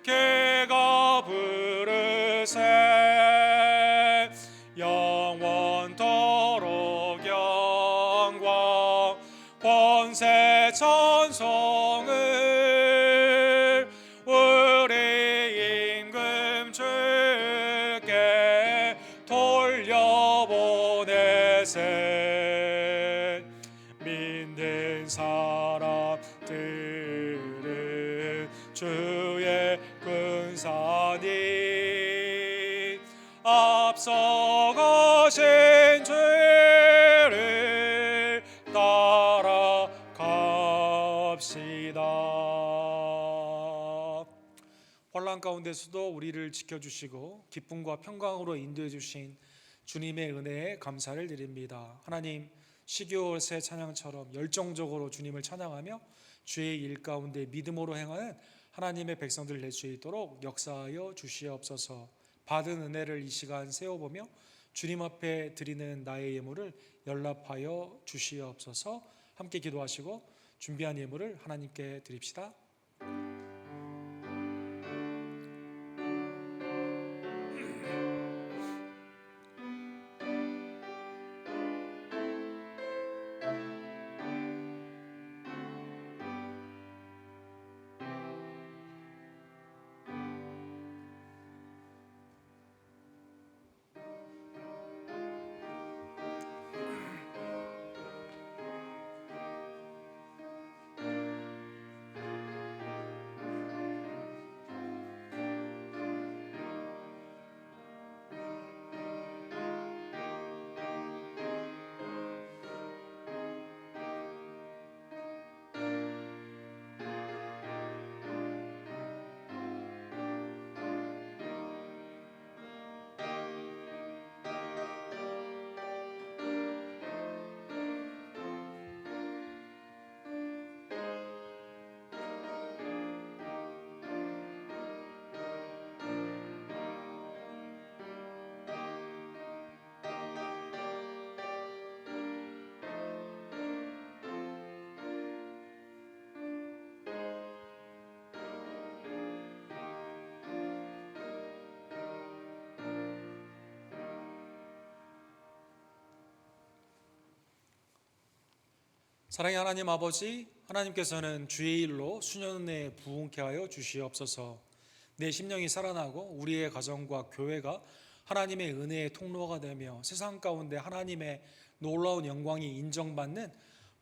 개가 부르세. 영원토록 영광 권세 찬송을 우리 임금 주께 돌려보내세. 믿는 사람들은 주의 군사님 앞서가신 죄를 따라갑시다. 환난 가운데서도 우리를 지켜주시고 기쁨과 평강으로 인도해 주신 주님의 은혜에 감사를 드립니다. 하나님, 시기옷의 찬양처럼 열정적으로 주님을 찬양하며 주의 일 가운데 믿음으로 행하는 하나님의 백성들 될 수 있도록 역사하여 주시옵소서. 받은 은혜를 이 시간 세워보며 주님 앞에 드리는 나의 예물을 연락하여 주시옵소서. 함께 기도하시고 준비한 예물을 하나님께 드립시다. 사랑의 하나님 아버지, 하나님께서는 주의 일로 수년에 부흥케 하여 주시옵소서. 내 심령이 살아나고 우리의 가정과 교회가 하나님의 은혜의 통로가 되며 세상 가운데 하나님의 놀라운 영광이 인정받는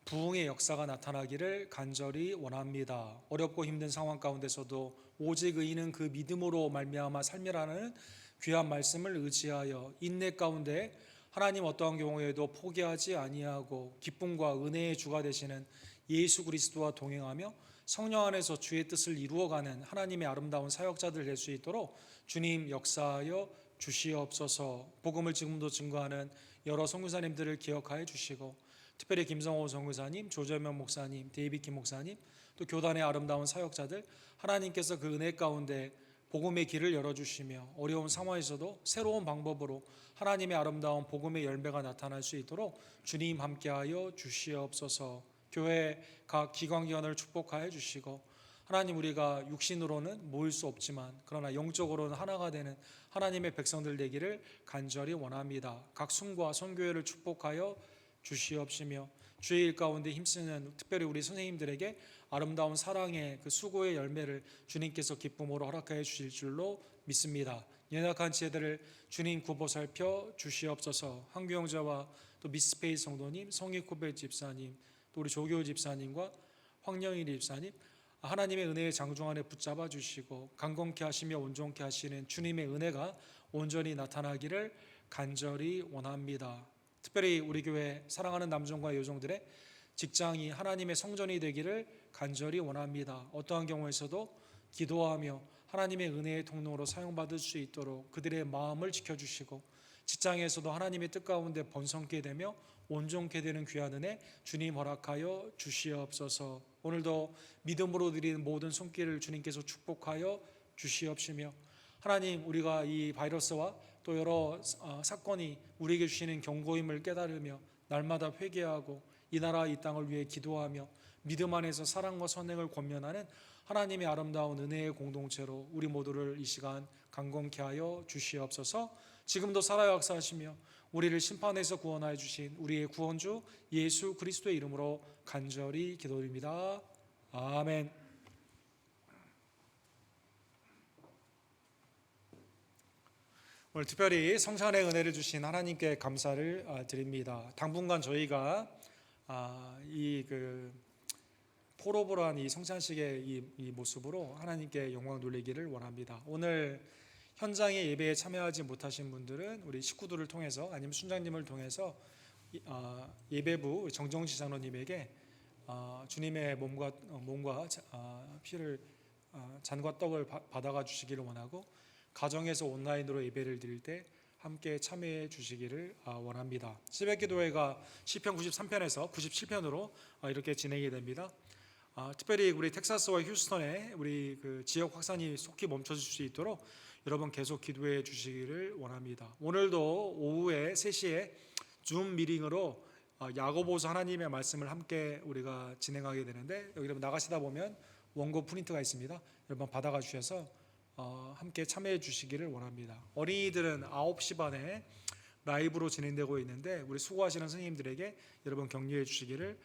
부흥의 역사가 나타나기를 간절히 원합니다. 어렵고 힘든 상황 가운데서도 오직 의인은 그 믿음으로 말미암아 삶이라는 귀한 말씀을 의지하여 인내 가운데 하나님 어떠한 경우에도 포기하지 아니하고 기쁨과 은혜의 주가 되시는 예수 그리스도와 동행하며 성령 안에서 주의 뜻을 이루어가는 하나님의 아름다운 사역자들 될 수 있도록 주님 역사하여 주시옵소서. 복음을 지금도 증거하는 여러 선교사님들을 기억하여 주시고 특별히 김성호 선교사님, 조재명 목사님, 데이빗 김 목사님, 또 교단의 아름다운 사역자들 하나님께서 그 은혜 가운데 복음의 길을 열어주시며 어려운 상황에서도 새로운 방법으로 하나님의 아름다운 복음의 열매가 나타날 수 있도록 주님 함께하여 주시옵소서. 교회 각 기관기관을 축복하여 주시고 하나님, 우리가 육신으로는 모일 수 없지만 그러나 영적으로는 하나가 되는 하나님의 백성들 되기를 간절히 원합니다. 각 순과 선교회를 축복하여 주시옵시며 주의 일 가운데 힘쓰는 특별히 우리 선생님들에게 아름다운 사랑의 그 수고의 열매를 주님께서 기쁨으로 허락하여 주실 줄로 믿습니다. 연약한 지혜들을 주님 굽어 살펴 주시옵소서. 한규 형제와 또 미스페이스 성도님, 성익코벨 집사님, 또 우리 조교 집사님과 황영일 집사님, 하나님의 은혜의 장중 안에 붙잡아 주시고 강건케 하시며 온전케 하시는 주님의 은혜가 온전히 나타나기를 간절히 원합니다. 특별히 우리 교회 사랑하는 남성과 여성들의 직장이 하나님의 성전이 되기를 간절히 원합니다. 어떠한 경우에서도 기도하며 하나님의 은혜의 통로로 사용받을 수 있도록 그들의 마음을 지켜주시고 직장에서도 하나님의 뜻 가운데 번성케 되며 온전케 되는 귀한 은혜 주님 허락하여 주시옵소서. 오늘도 믿음으로 드리는 모든 손길을 주님께서 축복하여 주시옵시며 하나님, 우리가 이 바이러스와 또 여러 사건이 우리에게 주시는 경고임을 깨달으며 날마다 회개하고 이 나라 이 땅을 위해 기도하며 믿음 안에서 사랑과 선행을 권면하는 하나님의 아름다운 은혜의 공동체로 우리 모두를 이 시간 강건케 하여 주시옵소서. 지금도 살아 역사하시며 우리를 심판에서 구원하여 주신 우리의 구원주 예수 그리스도의 이름으로 간절히 기도드립니다. 아멘. 오늘 특별히 성찬의 은혜를 주신 하나님께 감사를 드립니다. 당분간 저희가 이 포로보란 이 성찬식의 이 모습으로 하나님께 영광 돌리기를 원합니다. 오늘 현장의 예배에 참여하지 못하신 분들은 우리 식구들을 통해서 아니면 순장님을 통해서 예배부 정정지 장로님에게 주님의 몸과 피를 잔과 떡을 받아가 주시기를 원하고 가정에서 온라인으로 예배를 드릴 때 함께 참여해 주시기를 원합니다. 새벽기도회가 시편 93편에서 97편으로 이렇게 진행이 됩니다. 특별히 우리 텍사스와 휴스턴에 우리 지역 확산이 속히 멈춰질 수 있도록 여러분 계속 기도해 주시기를 원합니다. 오늘도 오후에 3시에 줌 미팅으로 야고보서 하나님의 말씀을 함께 우리가 진행하게 되는데 여기 여러분 나가시다 보면 원고 프린트가 있습니다. 여러분 받아가 주셔서 함께 참여해 주시기를 원합니다. 어린이들은 9시 반에 라이브로 진행되고 있는데 우리 수고하시는 선생님들에게 여러분 격려해 주시기를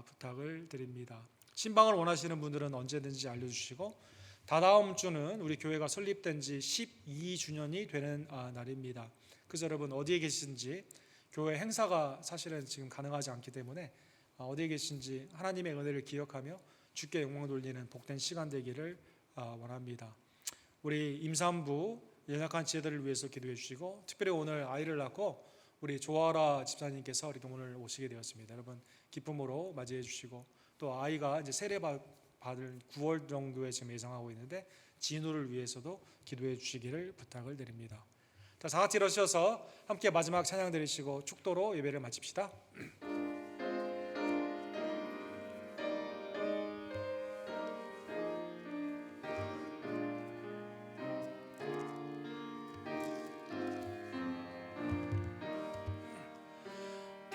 부탁을 드립니다. 신방을 원하시는 분들은 언제든지 알려주시고 다다음 주는 우리 교회가 설립된 지 12주년이 되는 날입니다. 그래서 여러분 어디에 계신지 교회 행사가 사실은 지금 가능하지 않기 때문에 어디에 계신지 하나님의 은혜를 기억하며 주께 영광 돌리는 복된 시간 되기를 원합니다. 우리 임산부 연약한 지혜들을 위해서 기도해 주시고 특별히 오늘 아이를 낳고 우리 조아라 집사님께서 이렇게 오늘 오시게 되었습니다. 여러분 기쁨으로 맞이해 주시고 또 아이가 이제 세례 받을 9월 정도에 지금 예상하고 있는데 진우를 위해서도 기도해 주시기를 부탁을 드립니다. 자, 다 같이 일어서셔서 함께 마지막 찬양 드리시고 축도로 예배를 마칩시다.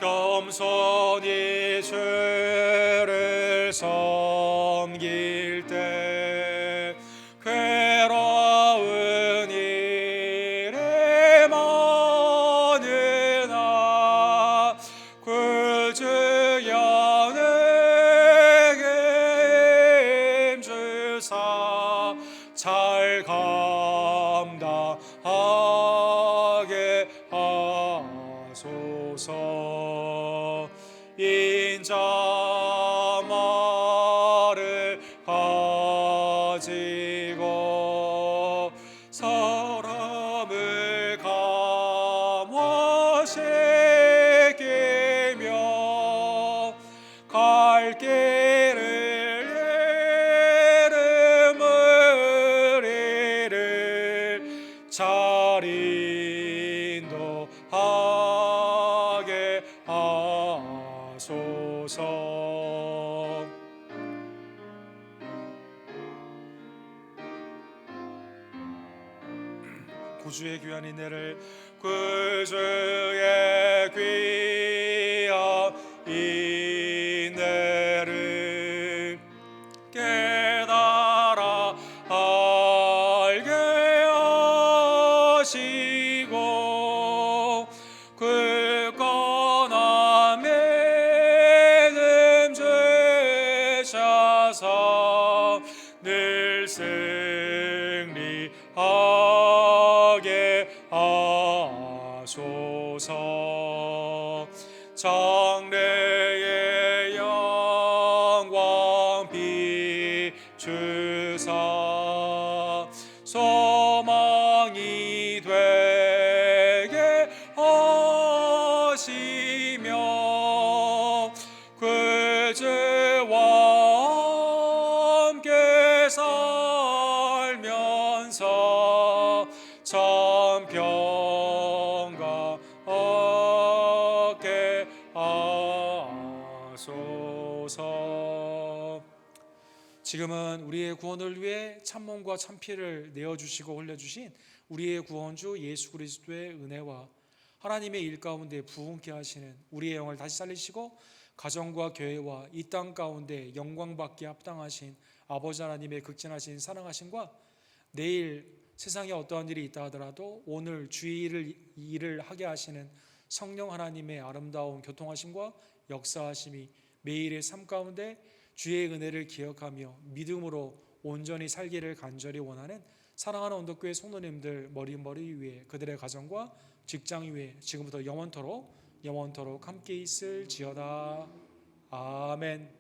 겸손히 주를 섬길 때 괴로운 일에 많으나 구주 연에게 힘주사 잘 감당하게 하소서. 인자 말을 가지고 사람을 감화시키며 갈 길을 이름을 이를 잘 인도하게 하소서. 구주의 귀한 인내를 구주의 귀한 인내를 깨달아 알게 하시고 굳건한 믿음 주셔서 늘 승리하게 하소서. 죄와 함께 살면서 참 평강 얻게 하소서. 지금은 우리의 구원을 위해 참몸과 참피를 내어주시고 흘려주신 우리의 구원주 예수 그리스도의 은혜와 하나님의 일 가운데 부흥케 하시는 우리의 영을 다시 살리시고 가정과 교회와 이 땅 가운데 영광받기에 합당하신 아버지 하나님의 극진하신 사랑하심과 내일 세상에 어떠한 일이 있다 하더라도 오늘 주의 일을 하게 하시는 성령 하나님의 아름다운 교통하심과 역사하심이 매일의 삶 가운데 주의 은혜를 기억하며 믿음으로 온전히 살기를 간절히 원하는 사랑하는 언덕교회 성도님들 머리 위에 그들의 가정과 직장 위에 지금부터 영원토록 함께 있을지어다. 아멘.